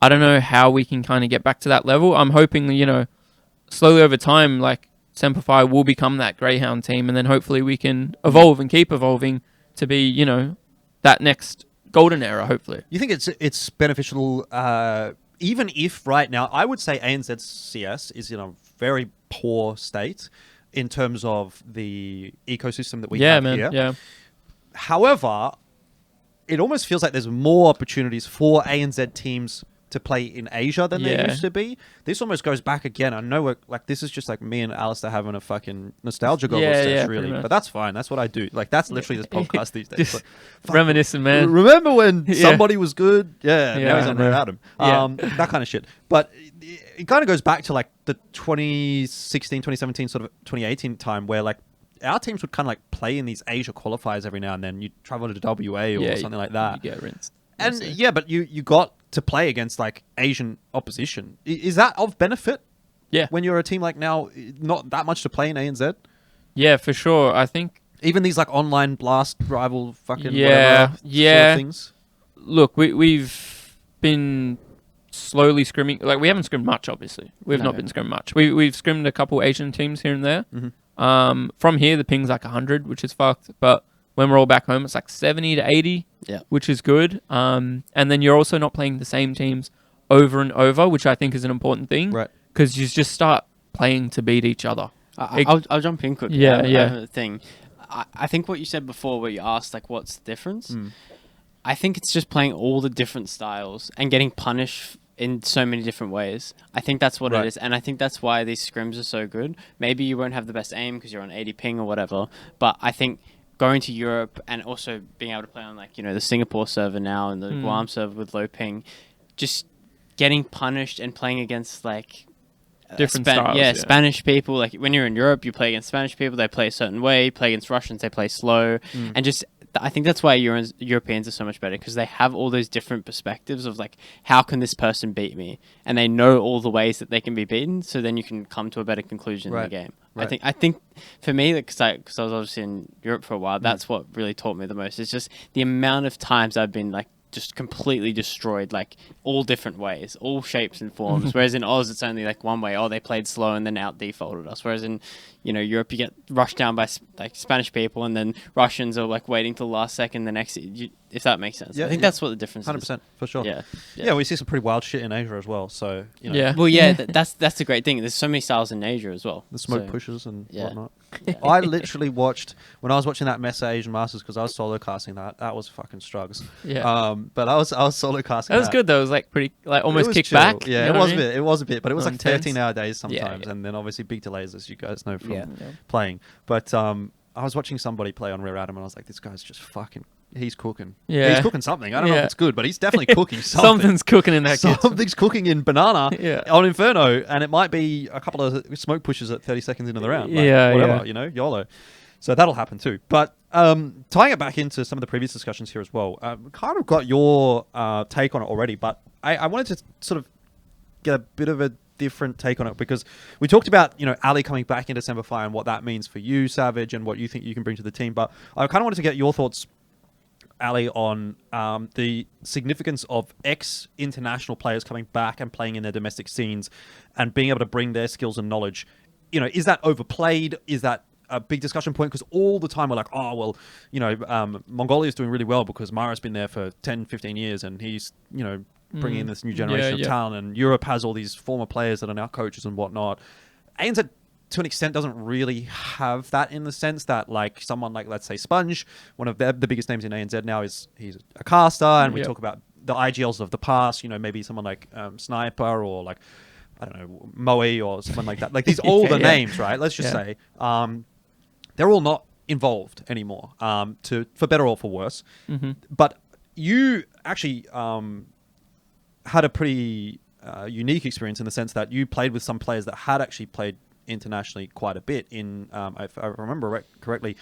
I don't know how we can kind of get back to that level. I'm hoping, slowly over time, like, Semper Fi will become that Greyhound team, and then hopefully we can evolve and keep evolving to be, that next golden era, hopefully. you think it's beneficial, even if right now, I would say ANZ CS is in a very poor state in terms of the ecosystem that we have here. Yeah. However, it almost feels like there's more opportunities for ANZ teams to play in Asia than there used to be. This almost goes back again. I know this is just like me and Alistair having a fucking nostalgia goggles test, really. pretty But that's fine. That's what I do. Like, that's literally this podcast these days. Just Like, fuck, reminiscing, man. remember when somebody was good? Yeah, now he's I on know. without him. That kind of shit. But it kind of goes back to like the 2016, 2017, sort of 2018 time where like our teams would kind of like play in these Asia qualifiers every now and then. You'd travel to WA or something like that. You get rinsed. And yeah, but you got to play against like Asian opposition. Is that of benefit? Yeah. When you're a team like now, not that much to play in ANZ? Yeah, for sure. I think, Even these like online blast rival fucking Yeah, whatever sort yeah. of things? look, we've been slowly scrimming. Like, we haven't scrimmed much, obviously. We've not been scrimming much. We've scrimmed a couple Asian teams here and there. From here, the ping's like 100, which is fucked. But when we're all back home, it's like 70 to 80, which is good. And then you're also not playing the same teams over and over, which I think is an important thing. Right. Because you just start playing to beat each other. I'll jump in quickly. Yeah, I yeah. have a thing. I think what you said before, where you asked like, what's the difference? I think it's just playing all the different styles and getting punished in so many different ways. I think that's what it is, and I think that's why these scrims are so good. Maybe you won't have the best aim because you're on 80 ping or whatever, but I think going to Europe and also being able to play on like the Singapore server now and the Guam server with low ping, just getting punished and playing against like Different styles. Spanish people. Like when you're in Europe, you play against Spanish people. They play a certain way. You play against Russians, they play slow, and just. I think that's why Europeans are so much better because they have all those different perspectives of like, how can this person beat me? And they know all the ways that they can be beaten. So then you can come to a better conclusion in the game. Right. I think for me, because I was obviously in Europe for a while, that's what really taught me the most. It's just the amount of times I've been like just completely destroyed, like all different ways, all shapes and forms. Whereas in Oz, it's only like one way. Oh, they played slow and then out defaulted us. Whereas in Europe, you get rushed down by like Spanish people, and then Russians are like waiting till the last second. The next, if that makes sense. Yeah, I think that's what the difference is. 100% for sure. Yeah. We see some pretty wild shit in Asia as well. So Yeah. Well, yeah, that's the great thing. There's so many styles in Asia as well. the smoke So- pushes and Yeah. whatnot. I literally watched when I was watching that Mesa Asian Masters because I was solo casting that. That was fucking strugs. Yeah. But I was solo casting. That was good though. It was like pretty, like It almost was kick chill. back. Yeah, you know it was what I a mean? bit. It was a bit, but it was like Intense. 13-hour days sometimes, Yeah. and then obviously big delays, as you guys know from Yeah. playing. But I was watching somebody play on Rear Adam, and I was like, this guy's just fucking. He's cooking. Yeah. He's cooking something. I don't know if Yeah. it's good, but he's definitely cooking something. Something's cooking in that kitchen. Something's cooking in Banana Yeah. on Inferno, and it might be a couple of smoke pushes at 30 seconds into the round. Like, Yeah, whatever, yeah. YOLO. So that'll happen too. But tying it back into some of the previous discussions here as well, kind of got your take on it already, but I wanted to sort of get a bit of a different take on it because we talked about, Ali coming back into Semper Fi and what that means for you, Savage, and what you think you can bring to the team. But I kind of wanted to get your thoughts, Ali, on the significance of ex-international players coming back and playing in their domestic scenes and being able to bring their skills and knowledge. Is that overplayed? Is that a big discussion point? Because all the time we're like, oh, well, Mongolia's doing really well because Mara's been there for 10, 15 years and he's, bringing in this new generation of talent, and Europe has all these former players that are now coaches and whatnot. ANZ to an extent, doesn't really have that in the sense that, like, someone like, let's say, Sponge, one of the biggest names in ANZ now, he's a caster, and we talk about the IGLs of the past, you know, maybe someone like Sniper or, like, I don't know, Moe or someone like that. Like, these older names, right? Let's just say. They're all not involved anymore, for better or for worse. But you actually had a pretty unique experience in the sense that you played with some players that had actually played internationally quite a bit. If I remember correctly,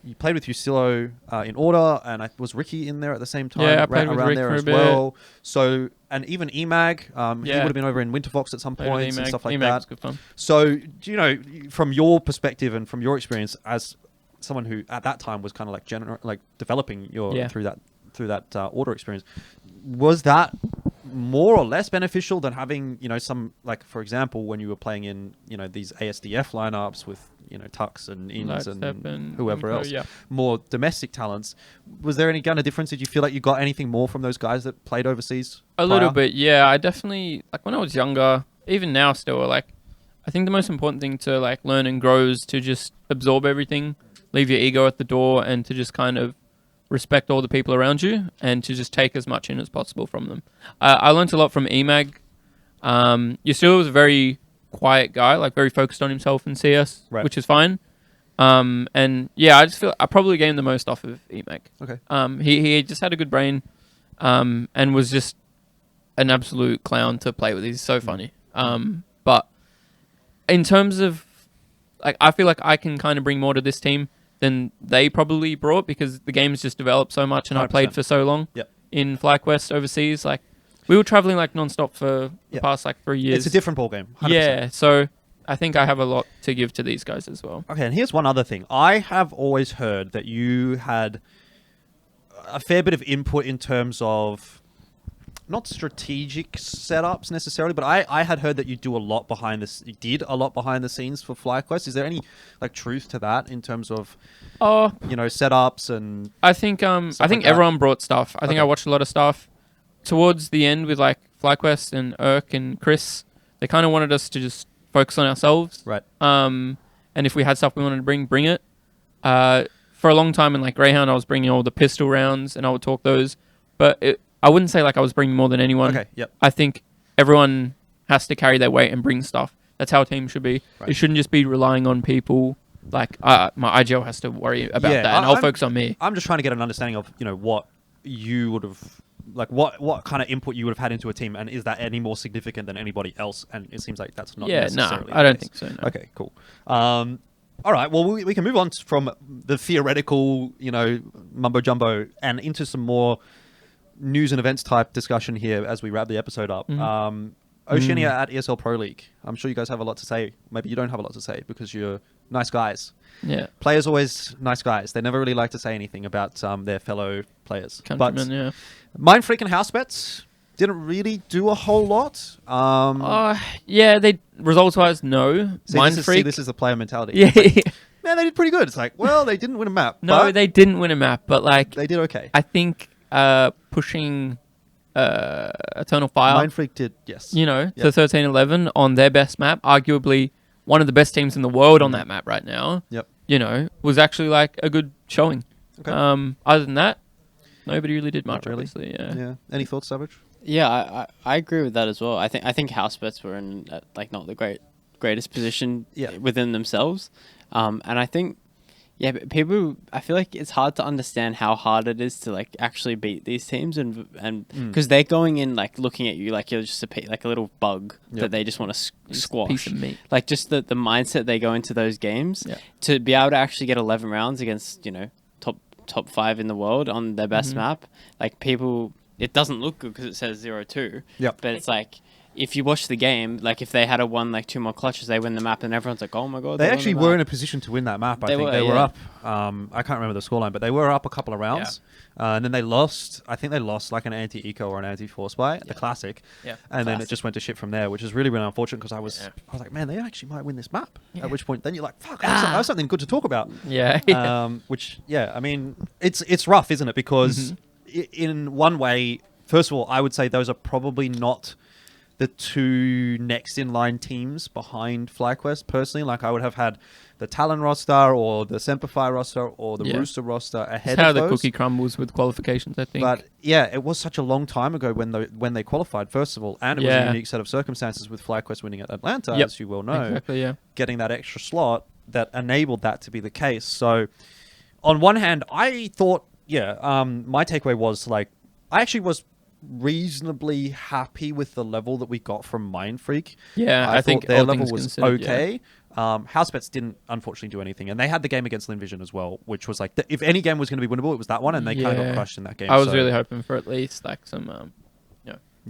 you played with Usilo in order, and was Ricky in there at the same time? Yeah, I played with around Rick there for a as bit. well. So, and even EMAG, he would have been over in Winterfox at some Played with points and EMAG. stuff like EMAG was that. good fun. So, do you know, from your perspective and from your experience as someone who at that time was kind of like developing through that order experience, was that more or less beneficial than having, you know, some, like, for example, when you were playing in, you know, these ASDF lineups with, you know, Tux and Ins and whoever else, more domestic talents? Was there any kind of difference? Did you feel like you got anything more from those guys that played overseas? A little bit, yeah. I definitely, like, when I was younger, even now still, like, I think the most important thing to, like, learn and grow is to just absorb everything, leave your ego at the door, and to just kind of respect all the people around you and to just take as much in as possible from them. I learned a lot from EMAG. Yusilo was a very quiet guy, like very focused on himself in CS, which is fine. And yeah, I just feel I probably gained the most off of EMAG. Okay. He just had a good brain, and was just an absolute clown to play with. He's so funny. But in terms of, like, I feel like I can kind of bring more to this team than they probably brought, because the game's just developed so much and 100%. I played for so long in FlyQuest overseas. Like, we were traveling like non-stop for the past like 3 years. It's a different ballgame. 100%. Yeah, so I think I have a lot to give to these guys as well. Okay, and here's one other thing. I have always heard that you had a fair bit of input in terms of not strategic setups necessarily, but I had heard that you did a lot behind the scenes for FlyQuest. Is there any, like, truth to that in terms of you know, setups and I think everyone brought stuff. I think I watched a lot of stuff towards the end with, like, FlyQuest and Irk and Chris. They kind of wanted us to just focus on ourselves. Right. And if we had stuff we wanted to bring it. For a long time in, like, Greyhound, I was bringing all the pistol rounds and I would talk those, but I wouldn't say like I was bringing more than anyone. Okay, yep. I think everyone has to carry their weight and bring stuff. That's how a team should be. Right. It shouldn't just be relying on people. Like, my IGL has to worry about that, and I'll focus on me. I'm just trying to get an understanding of, you know, what you would have, like, what kind of input you would have had into a team, and is that any more significant than anybody else? And it seems like that's not necessarily I don't think so, no. Okay, cool. All right, well, we can move on from the theoretical, you know, mumbo-jumbo and into some more news and events type discussion here as we wrap the episode up. Oceania at ESL Pro League. I'm sure you guys have a lot to say. Maybe you don't have a lot to say because you're nice guys. Yeah. Players always nice guys. They never really like to say anything about their fellow players. Countrymen, yeah. Mindfreak and House Bets didn't really do a whole lot. Yeah, they results-wise, no. Mindfreak. This is the player mentality. Yeah. Like, man, they did pretty good. It's like, well, they didn't win a map. No, they didn't win a map, but, like, they did okay. I think pushing Eternal Fire, Mindfreak did, yes. You know, to 13-11 on their best map, arguably one of the best teams in the world on that map right now. Yep. You know, was actually like a good showing. Okay. Other than that, nobody really did much. Not really. Obviously, yeah. Any thoughts, Savage? Yeah, I agree with that as well. I think house bets were in like not the greatest position within themselves, and I think but people, I feel like it's hard to understand how hard it is to like actually beat these teams, and because they're going in like looking at you like you're just a little bug that they just want to squash. Piece of meat. Like just the mindset they go into those games to be able to actually get 11 rounds against, you know, top 5 in the world on their best map. Like people, it doesn't look good because it says 0-2. Yep. But it's like, if you watch the game, like if they had won like 2 more clutches, they win the map, and everyone's like, "Oh my god!" They actually were in a position to win that map. I think they were up. I can't remember the scoreline, but they were up a couple of rounds, and then they lost. I think they lost like an anti-eco or an anti-force by the classic, and then it just went to shit from there, which is really really unfortunate because I was like, man, they actually might win this map. At which point, then you're like, fuck, I have something good to talk about. Which I mean, it's rough, isn't it? Because in one way, first of all, I would say those are probably not the two next in line teams behind FlyQuest personally. Like I would have had the Talon roster or the Semper Fi roster or the Rooster roster ahead That's how of those. the cookie crumbles with qualifications, I think. But yeah, it was such a long time ago when they qualified, first of all, and it was a unique set of circumstances with FlyQuest winning at Atlanta, as you well know. Exactly, yeah. Getting that extra slot that enabled that to be the case. So on one hand, I thought, my takeaway was like, I actually was reasonably happy with the level that we got from mindfreak. Yeah, I think their all level things was considered, okay. Housebets didn't unfortunately do anything, and they had the game against Linvision as well, which was like if any game was going to be winnable, it was that one, and they kind of got crushed in that game. I was really hoping for at least like some,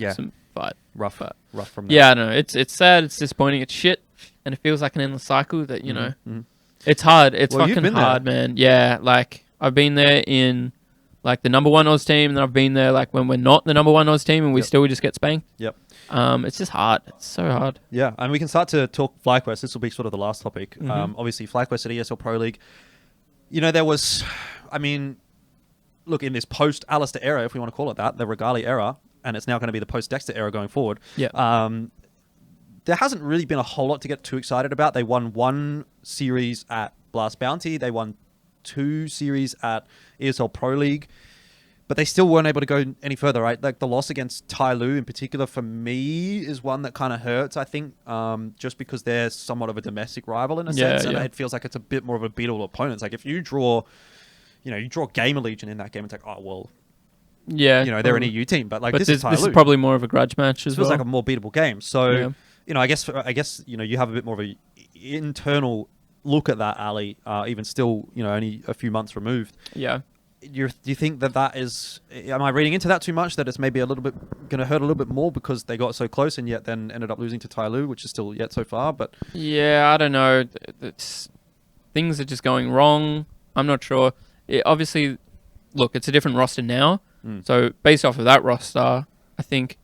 some fight. Rough from there. Yeah, I don't know. It's sad. It's disappointing. It's shit, and it feels like an endless cycle that know. It's hard. It's fucking hard, man. Yeah, like I've been there in like the number 1 Oz team, and I've been there like when we're not the number 1 Oz team, and we still just get spanked. Yep. It's just hard. It's so hard. Yeah, and we can start to talk FlyQuest. This will be sort of the last topic. Obviously, FlyQuest at ESL Pro League. There was, look, in this post-Alistair era, if we want to call it that, the Regali era, and it's now going to be the post-Dexter era going forward. Yeah. There hasn't really been a whole lot to get too excited about. They won 1 series at Blast Bounty. They won 2 series at ESL Pro League. But they still weren't able to go any further, right? Like the loss against Tai Lu in particular for me is one that kind of hurts, I think, just because they're somewhat of a domestic rival in a sense. And it feels like it's a bit more of a beatable opponent. It's like if you draw, you draw Gamer Legion in that game, it's like, oh, well, they're an EU team. But like this is Tai Lu. This is probably more of a grudge match as well. It feels like a more beatable game. So, I guess you have a bit more of a internal look at that, Ali, even still, only a few months removed. Yeah. Do you think that is... Am I reading into that too much, that it's maybe a little bit going to hurt a little bit more because they got so close and yet then ended up losing to Tai Lu, which is still yet so far, but... Yeah, I don't know. Things are just going wrong. I'm not sure. Obviously, look, it's a different roster now. So based off of that roster, I think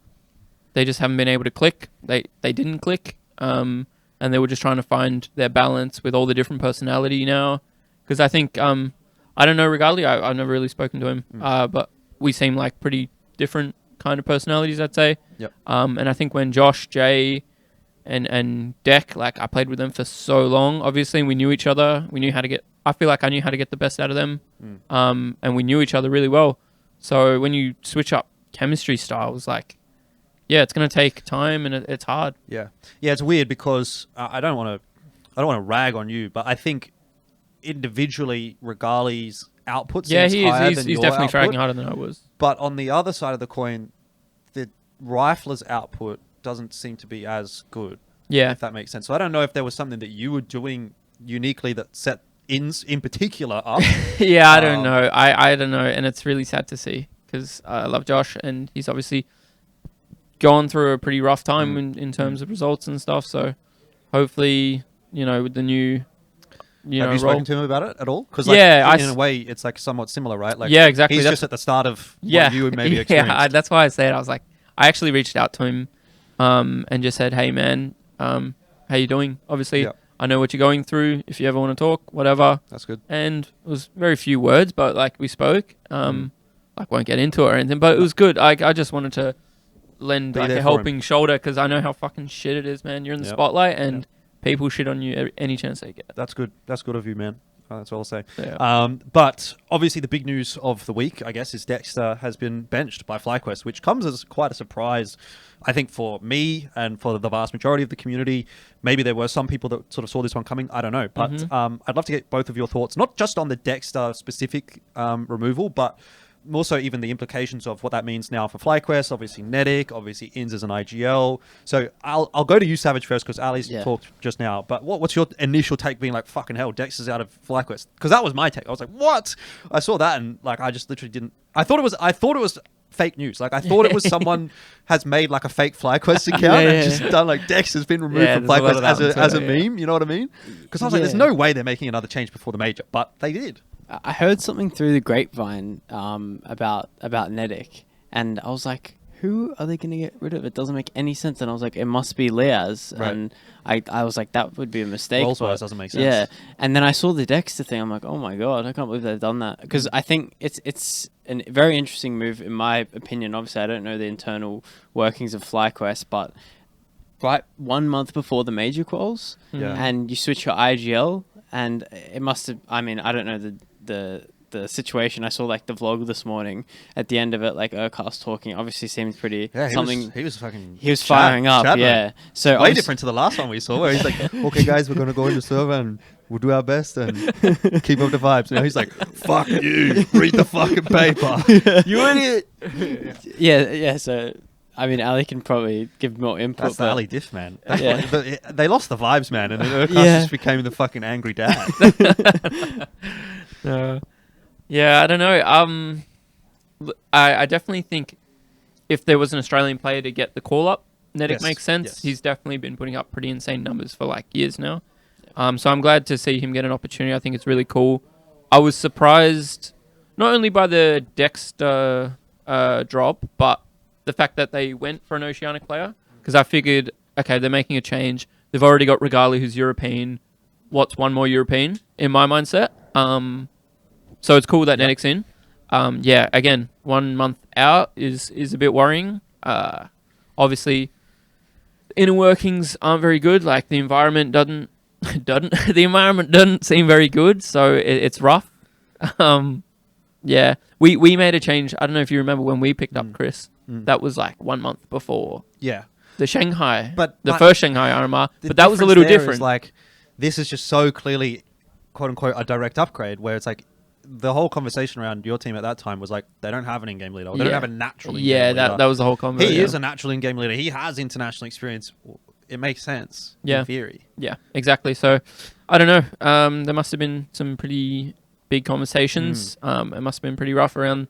they just haven't been able to click. They didn't click. And they were just trying to find their balance with all the different personality now. Because I think... I don't know Regali. I've never really spoken to him, but we seem like pretty different kind of personalities, I'd say. Yep. And I think when Josh, Jay, and Deck, like I played with them for so long. Obviously, we knew each other. We knew how to get. I feel like I knew how to get the best out of them. And we knew each other really well. So when you switch up chemistry styles, like, yeah, it's gonna take time and it's hard. Yeah, it's weird because I don't want to rag on you, but I think. Individually, Regali's output seems higher than he's your definitely output. fragging harder than I was. But on the other side of the coin, the Rifler's output doesn't seem to be as good. Yeah. If that makes sense. So I don't know if there was something that you were doing uniquely that set Ins in particular up. Yeah, I don't know. I don't know. And it's really sad to see because I love Josh and he's obviously gone through a pretty rough time in terms of results and stuff. So hopefully, with the new... Have you spoken to him about it at all? Because in a way, it's like somewhat similar, right? Like, yeah, exactly. He's just at the start of what you would maybe experience. Yeah, that's why I said I was like, I actually reached out to him, and just said, "Hey, man, how you doing? Obviously, I know what you're going through. If you ever want to talk, whatever." That's good. And it was very few words, but like we spoke. Like won't get into it or anything, but it was good. I just wanted to lend like a helping shoulder because I know how fucking shit it is, man. You're in the spotlight and. People shit on you any chance they get. That's good. That's good of you, man. That's all I'll say. Yeah. But obviously the big news of the week, I guess, is Dexter has been benched by FlyQuest, which comes as quite a surprise, I think, for me and for the vast majority of the community. Maybe there were some people that sort of saw this one coming. I don't know. But I'd love to get both of your thoughts, not just on the Dexter specific removal, but more so even the implications of what that means now for FlyQuest, obviously Nettik, obviously Inns as an IGL. So I'll go to you, Savage, first, because Ali's talked just now. But what's your initial take being like, fucking hell, Dexter's out of FlyQuest? Because that was my take. I was like, what? I saw that and like I just literally didn't... I thought it was fake news. Like I thought it was someone has made like a fake FlyQuest account and just done like Dexter's been removed from FlyQuest as a meme. You know what I mean? Because I was like, there's no way they're making another change before the major, but they did. I heard something through the grapevine about Nettik, and I was like, who are they going to get rid of? It doesn't make any sense. And I was like, it must be Leaz. Right. And I was like, that would be a mistake. Rolls-Royce doesn't make sense. Yeah. And then I saw the Dexter thing. I'm like, oh my God, I can't believe they've done that. Because I think it's a very interesting move, in my opinion. Obviously, I don't know the internal workings of FlyQuest, but right 1 month before the major quals, Yeah. and you switch your IGL, and it must have, I mean, I don't know the situation. I saw like the vlog this morning. At the end of it, like Urquhart's talking, obviously seemed pretty Yeah, he was fucking. he was firing up. Chad, Yeah, so way different to the last one we saw, where he's like, "Okay, guys, we're gonna go into server and we'll do our best and keep up the vibes." Now he's like, "Fuck you, read the fucking paper, you idiot." Yeah. So I mean, Ali can probably give more input. That's the Ali diff, man. That's Yeah. they lost the vibes, man, and then Urquhart Yeah. just became the fucking angry dad. Yeah, I don't know. I definitely think if there was an Australian player to get the call up, Nettik Yes, makes sense. yes. He's definitely been putting up pretty insane numbers for like years now. So I'm glad to see him get an opportunity. I think it's really cool. I was surprised not only by the Dexter drop, but the fact that they went for an Oceanic player. Because I figured, okay, they're making a change. They've already got Regali, who's European. What's one more European in my mindset? So it's cool that Nettik's in. Yeah, again, 1 month out is a bit worrying. Obviously, the inner workings aren't very good. Like the environment doesn't seem very good, so it's rough. Yeah, we made a change. I don't know if you remember when we picked up Chris. That was like 1 month before Yeah, the Shanghai, but the first Shanghai RMR. But that was a little different. Like, this is just so clearly, quote unquote, a direct upgrade. Where it's like, the whole conversation around your team at that time was like, they don't have an in-game leader. Or they don't have a natural in-game leader. that was the whole conversation. He is a natural in-game leader. He has international experience. It makes sense in theory. Yeah, exactly. So, I don't know. There must have been some pretty big conversations. It must have been pretty rough around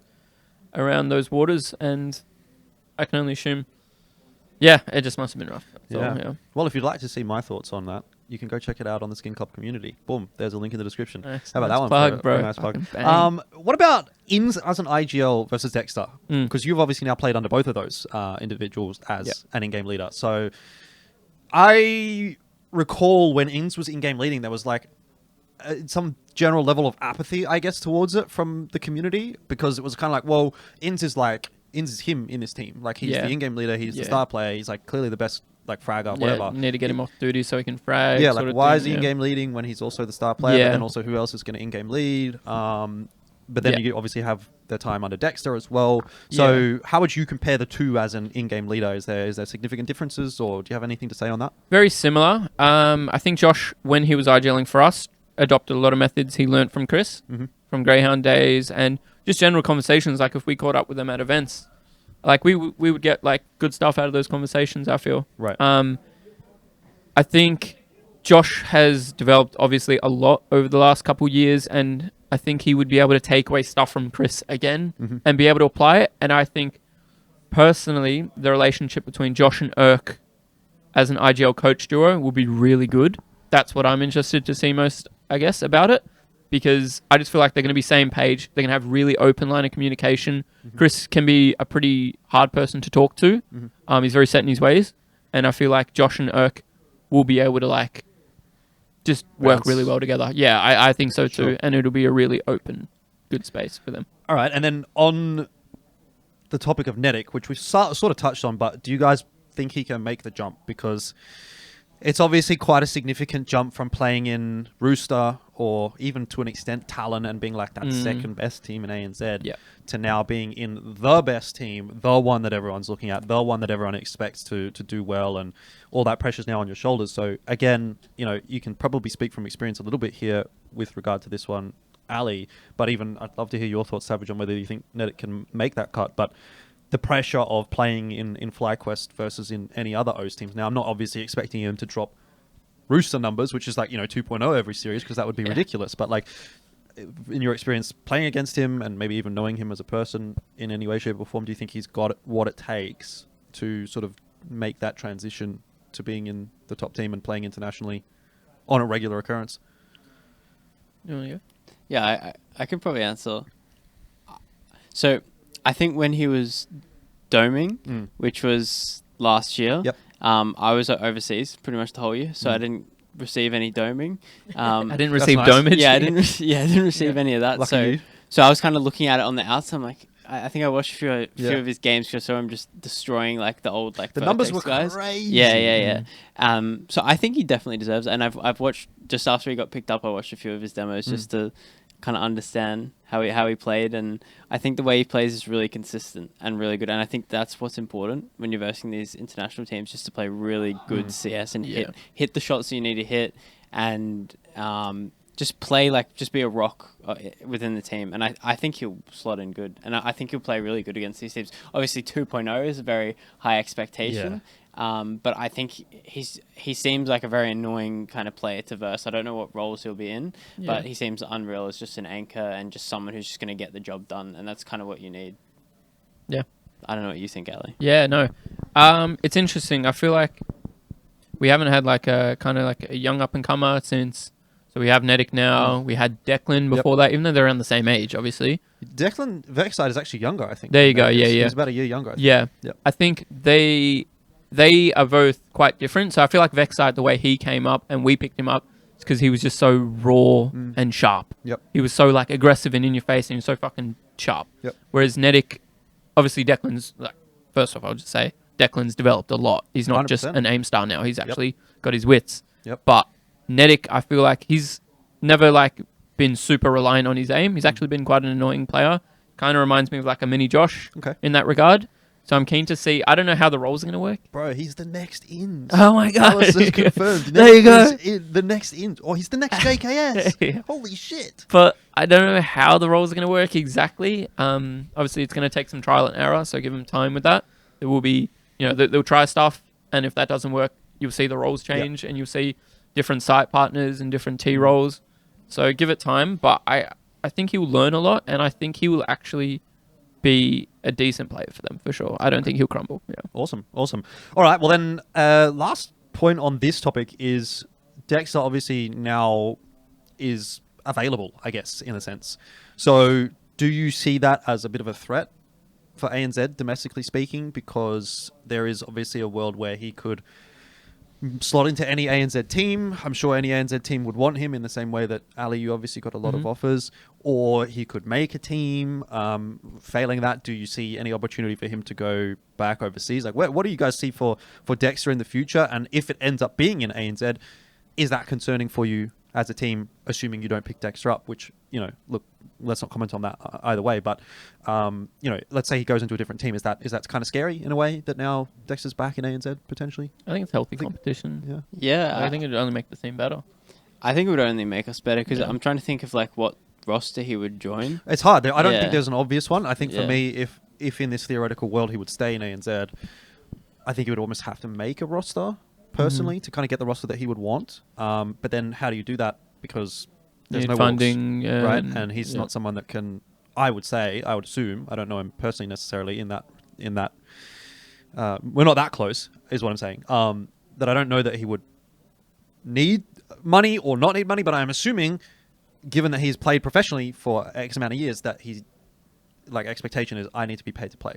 those waters, and I can only assume, yeah, it just must have been rough. That's all, yeah. Well, if you'd like to see my thoughts on that, you can go check it out on the SkinClub community. Boom, there's a link in the description. Nice, How about nice that one? plug, bro. Nice plug. Bang. What about Ins as an IGL versus Dexter? Because you've obviously now played under both of those individuals as an in-game leader. So I recall when Ins was in-game leading, there was like some general level of apathy, I guess, towards it from the community, because it was kind of like, well, Ins is him in this team. Like, he's the in-game leader, he's the star player, he's like clearly the best like fragger, whatever. Need to get him off duty so he can frag. Yeah, like why is he in-game leading when he's also the star player? Yeah. But then also who else is going to in-game lead? But then you obviously have the time under Dexter as well. So how would you compare the two as an in-game leader? Is there significant differences, or do you have anything to say on that? Very similar. I think Josh, when he was IGLing for us, adopted a lot of methods he learnt from Chris, from Greyhound days, and just general conversations. Like if we caught up with them at events, like we would get like good stuff out of those conversations, I feel. Right. I think Josh has developed obviously a lot over the last couple years, and I think he would be able to take away stuff from Chris again and be able to apply it. And I think personally, the relationship between Josh and Urk as an IGL coach duo will be really good. That's what I'm interested to see most, I guess, about it. Because I just feel like they're going to be same page. They're going to have really open line of communication. Chris can be a pretty hard person to talk to. He's very set in his ways. And I feel like Josh and Urk will be able to like just work really well together. Yeah, I think so too. And it'll be a really open, good space for them. All right. And then on the topic of Nettik, which we sort of touched on, but do you guys think he can make the jump? Because it's obviously quite a significant jump from playing in Rooster or even to an extent Talon and being like that second best team in ANZ to now being in the best team, the one that everyone's looking at, the one that everyone expects to do well, and all that pressure's now on your shoulders. So again, you know, you can probably speak from experience a little bit here with regard to this one, Ali, but even I'd love to hear your thoughts, Savage, on whether you think Nettik can make that cut. But the pressure of playing in FlyQuest versus in any other O's teams. Now, I'm not obviously expecting him to drop Rooster numbers, which is like, 2.0 every series, because that would be ridiculous. But like, in your experience playing against him and maybe even knowing him as a person in any way, shape or form, do you think he's got what it takes to sort of make that transition to being in the top team and playing internationally on a regular occurrence? Yeah, I could probably answer. So I think when he was doming, which was last year. Yep. I was overseas pretty much the whole year, so I didn't receive any doming. I didn't receive nice. domage. Yeah, I didn't receive any of that. Lucky So you. so I was kind of looking at it on the outside. I'm like, I think I watched a few of his games because I saw him just destroying like the old like The numbers were Vertex guys. crazy. Yeah. So I think he definitely deserves it. And I've watched just after he got picked up, I watched a few of his demos just to kind of understand how he played. And I think the way he plays is really consistent and really good. And I think that's what's important when you're versing these international teams, just to play really good CS and hit the shots that you need to hit, and just play just be a rock within the team. And I think he'll slot in good, and I think he'll play really good against these teams. Obviously 2.0 is a very high expectation. But I think he seems like a very annoying kind of player to verse. I don't know what roles he'll be in, but he seems unreal as just an anchor and just someone who's just going to get the job done, and that's kind of what you need. Yeah. I don't know what you think, Ali. Yeah, no. It's interesting. I feel like we haven't had like a kind of like a young up-and-comer since... So we have Nettik now. We had Declan before that, even though they're around the same age, obviously. Declan Vexside is actually younger, I think. There you go. Yeah. He's about a year younger. I think. Yeah. Yep. I think they are both quite different. So I feel like Vexside, the way he came up and we picked him up, is because he was just so raw and sharp. Yep. He was so like aggressive and in your face, and he was so fucking sharp. Yep. Whereas Nettik, obviously Declan's like, first off, I'll just say Declan's developed a lot. He's not just 100%. an aim star now. He's actually got his wits. Yep. But Nettik, I feel like he's never like been super reliant on his aim. He's actually been quite an annoying player. Kind of reminds me of like a mini Josh in that regard. So I'm keen to see. I don't know how the roles are going to work. Bro, he's the next in. Oh my god! Alistair's confirmed. There you go. The next in. Oh, he's the next JKS. Holy shit! But I don't know how the roles are going to work exactly. Obviously, it's going to take some trial and error. So give him time with that. There will be, they'll try stuff, and if that doesn't work, you'll see the roles change, and you'll see different site partners and different T roles. So give it time. But I think he'll learn a lot, and I think he will actually be a decent player for them for sure. I don't think he'll crumble. Yeah. Awesome. All right. Well, then, last point on this topic is Dexter obviously now is available, I guess, in a sense. So do you see that as a bit of a threat for ANZ, domestically speaking? Because there is obviously a world where he could slot into any ANZ team. I'm sure any ANZ team would want him in the same way that Ali, you obviously got a lot of offers. Or he could make a team. Failing that, do you see any opportunity for him to go back overseas? Like, what do you guys see for Dexter in the future? And if it ends up being in ANZ, is that concerning for you as a team, assuming you don't pick Dexter up? Which, look, let's not comment on that either way. But, let's say he goes into a different team. Is that kind of scary in a way that now Dexter's back in ANZ potentially? I think it's healthy competition. Yeah. I think it would only make the team better. I think it would only make us better because I'm trying to think of like what roster he would join. It's hard. I don't think there's an obvious one. I think for Yeah. me, if in this theoretical world he would stay in ANZ, I think he would almost have to make a roster personally to kind of get the roster that he would want. But then how do you do that? Because there's Need no funding, orgs, right? And he's not someone that can. I would assume. I don't know him personally necessarily. In that, we're not that close, is what I'm saying. That I don't know that he would need money or not need money, but I'm assuming, given that he's played professionally for X amount of years, that he's like expectation is I need to be paid to play,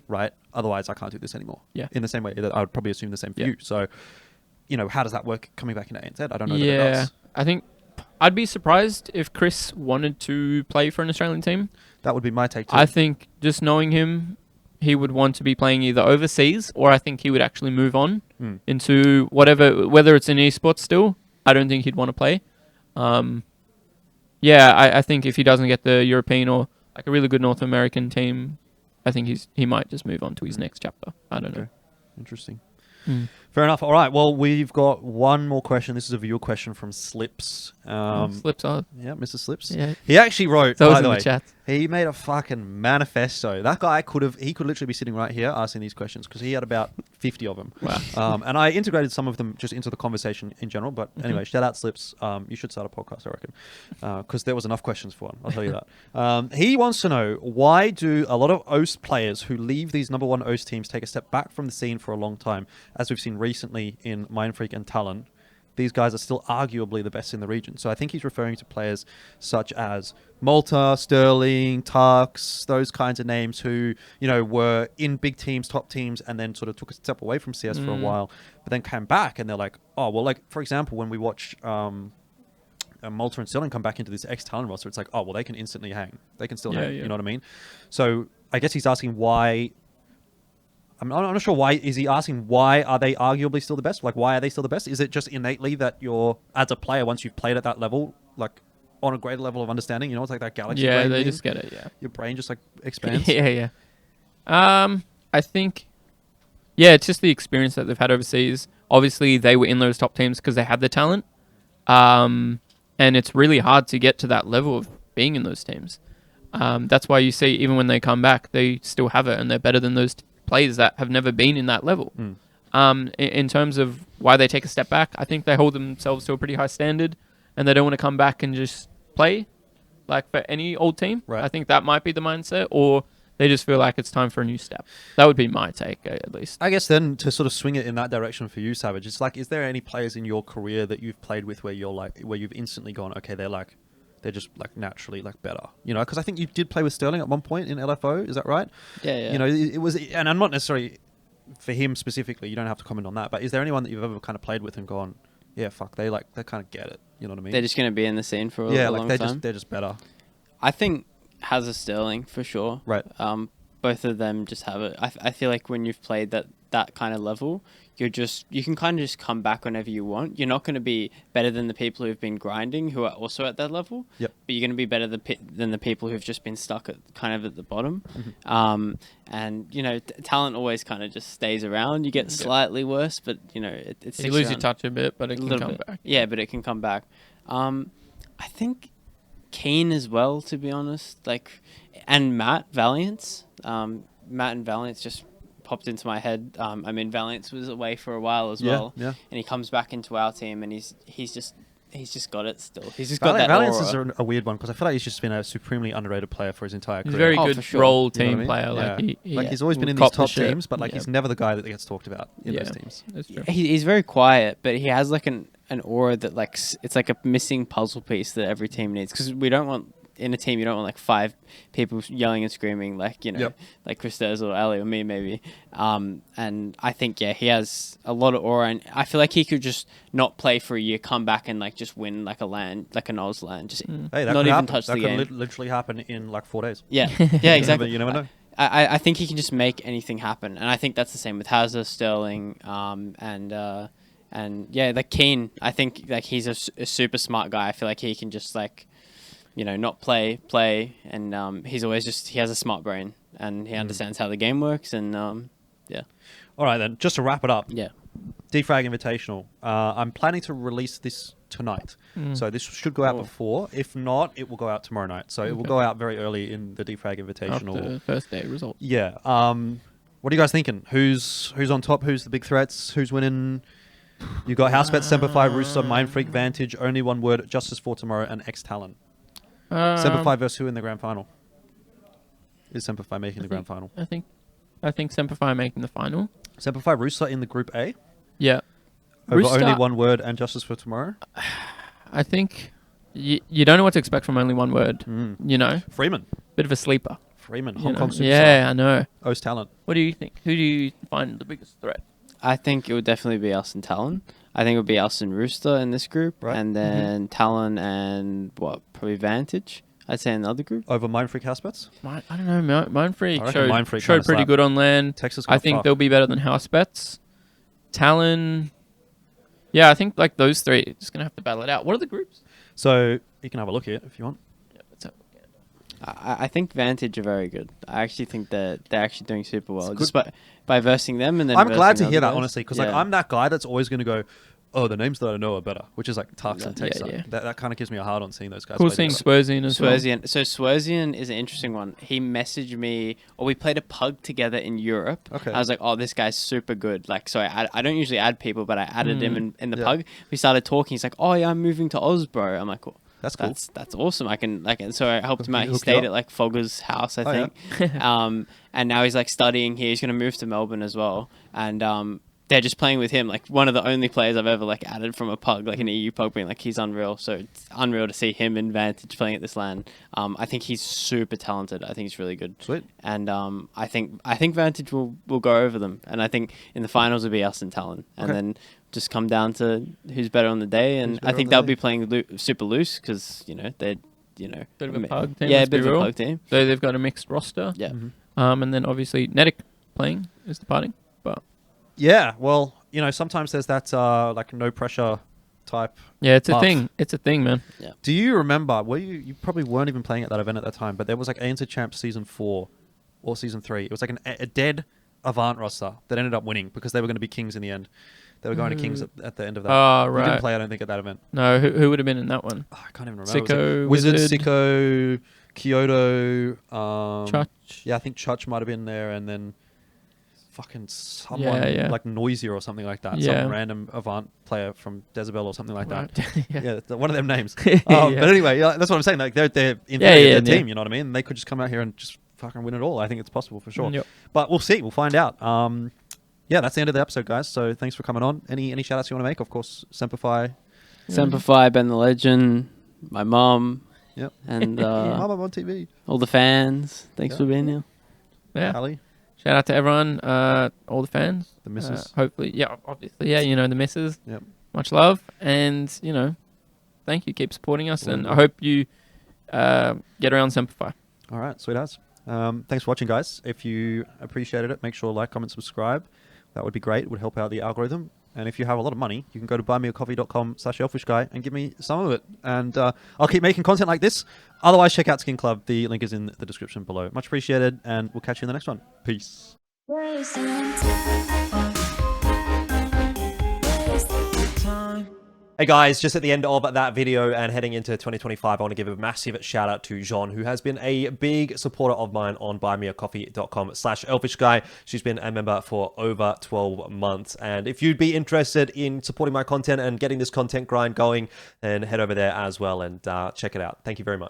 right? Otherwise, I can't do this anymore. Yeah. In the same way that I would probably assume the same for you. So, how does that work coming back into ANZ? I don't know. That it does. I think I'd be surprised if Chris wanted to play for an Australian team. That would be my take too. I think just knowing him, he would want to be playing either overseas or I think he would actually move on into whether it's in esports still. I don't think he'd want to play. I think if he doesn't get the European or like a really good North American team, I think he might just move on to his next chapter. I don't know. Interesting. Fair enough. All right. Well, we've got one more question. This is a viewer question from Slips. Slips are. Yeah, Mr. Slips. Yeah. He actually wrote, So by the way, the chat. he made a fucking manifesto. That guy could literally be sitting right here asking these questions because he had about 50 of them. Wow. And I integrated some of them just into the conversation in general. But anyway, shout out Slips. You should start a podcast, I reckon, because there was enough questions for one. I'll tell you that. He wants to know, why do a lot of OST players who leave these number one OST teams take a step back from the scene for a long time, as we've seen recently in mindfreak and Talon? these guys are still arguably the best in the region. So I think he's referring to players such as Malta, Sterling, Tux, those kinds of names who, were in big teams, top teams, and then sort of took a step away from CS for a while, but then came back and they're like, oh, well, like, for example, when we watch Malta and Sterling come back into this Talon roster, it's like, oh, well, they can instantly hang. They can still hang, you know what I mean? So I guess he's asking why... I'm not sure why. Is he asking why are they arguably still the best? Like, why are they still the best? Is it just innately that you're, as a player, once you've played at that level, like on a greater level of understanding, it's like that galaxy brain they meme? just get it, Your brain just like expands. yeah. I think, it's just the experience that they've had overseas. Obviously, they were in those top teams because they had the talent. And it's really hard to get to that level of being in those teams. That's why you see, even when they come back, they still have it and they're better than those players that have never been in that level. In terms of why they take a step back, I think they hold themselves to a pretty high standard and they don't want to come back and just play like for any old team. Right. I think that might be the mindset, or they just feel like it's time for a new step. That would be my take, at least. I guess then to sort of swing it in that direction for you, Savage, it's like, is there any players in your career that you've played with where you've instantly gone, okay, they're just like naturally like better, because I think you did play with Sterling at one point in LFO. Is that right? Yeah. It was, and I'm not necessarily for him specifically. You don't have to comment on that. But is there anyone that you've ever kind of played with and gone, yeah, fuck, they kind of get it. You know what I mean? They're just going to be in the scene for a long time. They're just better. I think Hazard Sterling for sure. Right. Both of them just have it. I feel like when you've played that kind of level, you can kind of just come back whenever you want. You're not going to be better than the people who've been grinding who are also at that level. Yep. But you're going to be better than the people who've just been stuck at the bottom. And talent always kind of just stays around. You get slightly worse, but it's you lose your touch a bit, but it can come back. Yeah, but it can come back. I think Keen as well, to be honest. And Matt Valiance. Matt and Valiance just popped into my head. Valiance was away for a while as well. Yeah. And he comes back into our team, and he's just got it still. He's just got that Valiance aura. is a weird one because I feel like he's just been a supremely underrated player for his entire He's career. a very good role team player. He's always been in these top teams, but he's never the guy that gets talked about in those teams. That's true. He's very quiet, but he has an aura that it's like a missing puzzle piece that every team needs, because we don't want. In a team, you don't want 5 people yelling and screaming like Christez or Ali or me maybe. And I think he has a lot of aura, and I feel like he could just not play for a year, come back and just win a LAN, an Oz LAN, just not even touch the game. That could literally happen in 4 days. Yeah, exactly. You never know. I think he can just make anything happen, and I think that's the same with Hazard, Sterling, and Keen. I think he's a super smart guy. I feel like he can just not play, and he has a smart brain, and he understands how the game works, and All right then, just to wrap it up. Yeah. Dfrag Invitational. I'm planning to release this tonight, so this should go out before. If not, it will go out tomorrow night. So it will go out very early in the Dfrag Invitational. After the first day results. Yeah. What are you guys thinking? Who's on top? Who's the big threats? Who's winning? You got Housebet, Semper Fi, Rooster, Mindfreak, Vantage, Only One Word, Justice for Tomorrow, and Talon. Semper Fi versus who in the grand final? Is Semper Fi making the grand final? I think Semper Fi making the final. Semper Fi, Rooster in the Group A? Yeah. Over Rooster, Only One Word and Justice for Tomorrow? I think you don't know what to expect from Only One Word. Freeman. Bit of a sleeper. Freeman, Hong Kong superstar. Yeah, I know. O's Talent. What do you think? Who do you find the biggest threat? I think it would definitely be us and Talon. I think it would be us and Rooster in this group, right. And then Talon and probably Vantage. I'd say in the other group. Over Mindfreak Housebets? I don't know. Mindfreak kinda showed pretty good on LAN. Texas I think they'll be better than Housebets. Talon. Yeah, I think those three are just going to have to battle it out. What are the groups? So you can have a look here if you want. Yeah, let's have a look at I think Vantage are very good. I actually think that they're actually doing super well. Just by versing them and then I'm glad to versing hear that, other guys. honestly, because I'm that guy that's always going to go, oh, the names that I know are better, which is Tux and Taser. Yeah. That kind of gives me a hard on seeing those guys. Cool seeing Swerzian as well. So Swerzian is an interesting one. He messaged me, or we played a pug together in Europe. Okay. I was like, oh, this guy's super good. So I don't usually add people, but I added him in the pug. We started talking. He's like, oh yeah, I'm moving to Oz, bro. I'm like, cool. That's cool. That's awesome. I can so I helped him out. He stayed at Fogger's house, I think. And now he's studying here. He's gonna move to Melbourne as well. And they're just playing with him. Like one of the only players I've ever like added from a pug, like an EU pug, being like he's unreal. So it's unreal to see him in Vantage playing at this LAN. I think he's super talented. I think he's really good. Sweet. And I think Vantage will go over them. And I think in the finals it'll be us and Talon, and then just come down to who's better on the day. And I think they'll be playing super loose because they're Bit of a pug team. Yeah, a bit of a pug team. So they've got a mixed roster. Yeah. And then obviously Nettik playing is departing. But Yeah, well, sometimes there's that like no pressure type. yeah, it's a buff. thing. It's a thing, man. Yeah. Do you remember? Well, you probably weren't even playing at that event at that time, but there was like ANZ Champs season 4 or season 3. It was like a dead Avant roster that ended up winning because they were going to be Kings in the end. They were going to Kings at the end of that. Oh, You right. didn't play, I don't think, at that event. No, who would have been in that one? Oh, I can't even remember. It was Sicko, like Wizard, Wizard. Sicko, Kyoto. Chutch. Yeah, I think Chutch might have been there, and then fucking someone Yeah. like Noisier or something like that. Yeah. Some random Avant player from Decibel or something like that. Right. Yeah, one of them names. Yeah. But anyway, that's what I'm saying. Like they're in theory, their team. You know what I mean? They could just come out here and just fucking win it all. I think it's possible for sure. Yep. But we'll see. We'll find out. Yeah, that's the end of the episode, guys. So thanks for coming on. Any shout outs you want to make? Of course, Semper Fi. Semper Fi, Ben the Legend, my mom, Yep. and Mum, I'm on TV. all the fans. Thanks Yeah. for being here. Yeah. Ali, Shout out to everyone, all the fans. the missus. Hopefully, yeah, obviously, yeah, the missus. Yep. Much love, and thank you. Keep supporting us, and I hope you get around Semper Fi. All right, sweet as. Thanks for watching, guys. If you appreciated it, make sure to like, comment, subscribe. That would be great. It would help out the algorithm. And if you have a lot of money, you can go to buymeacoffee.com/Elfishguy and give me some of it. And I'll keep making content like this. Otherwise, check out SkinClub. The link is in the description below. Much appreciated, and we'll catch you in the next one. Peace. Hey guys, just at the end of that video and heading into 2025, I want to give a massive shout out to Jean, who has been a big supporter of mine on buymeacoffee.com/Elfishguy. She's been a member for over 12 months. And if you'd be interested in supporting my content and getting this content grind going, then head over there as well and check it out. Thank you very much.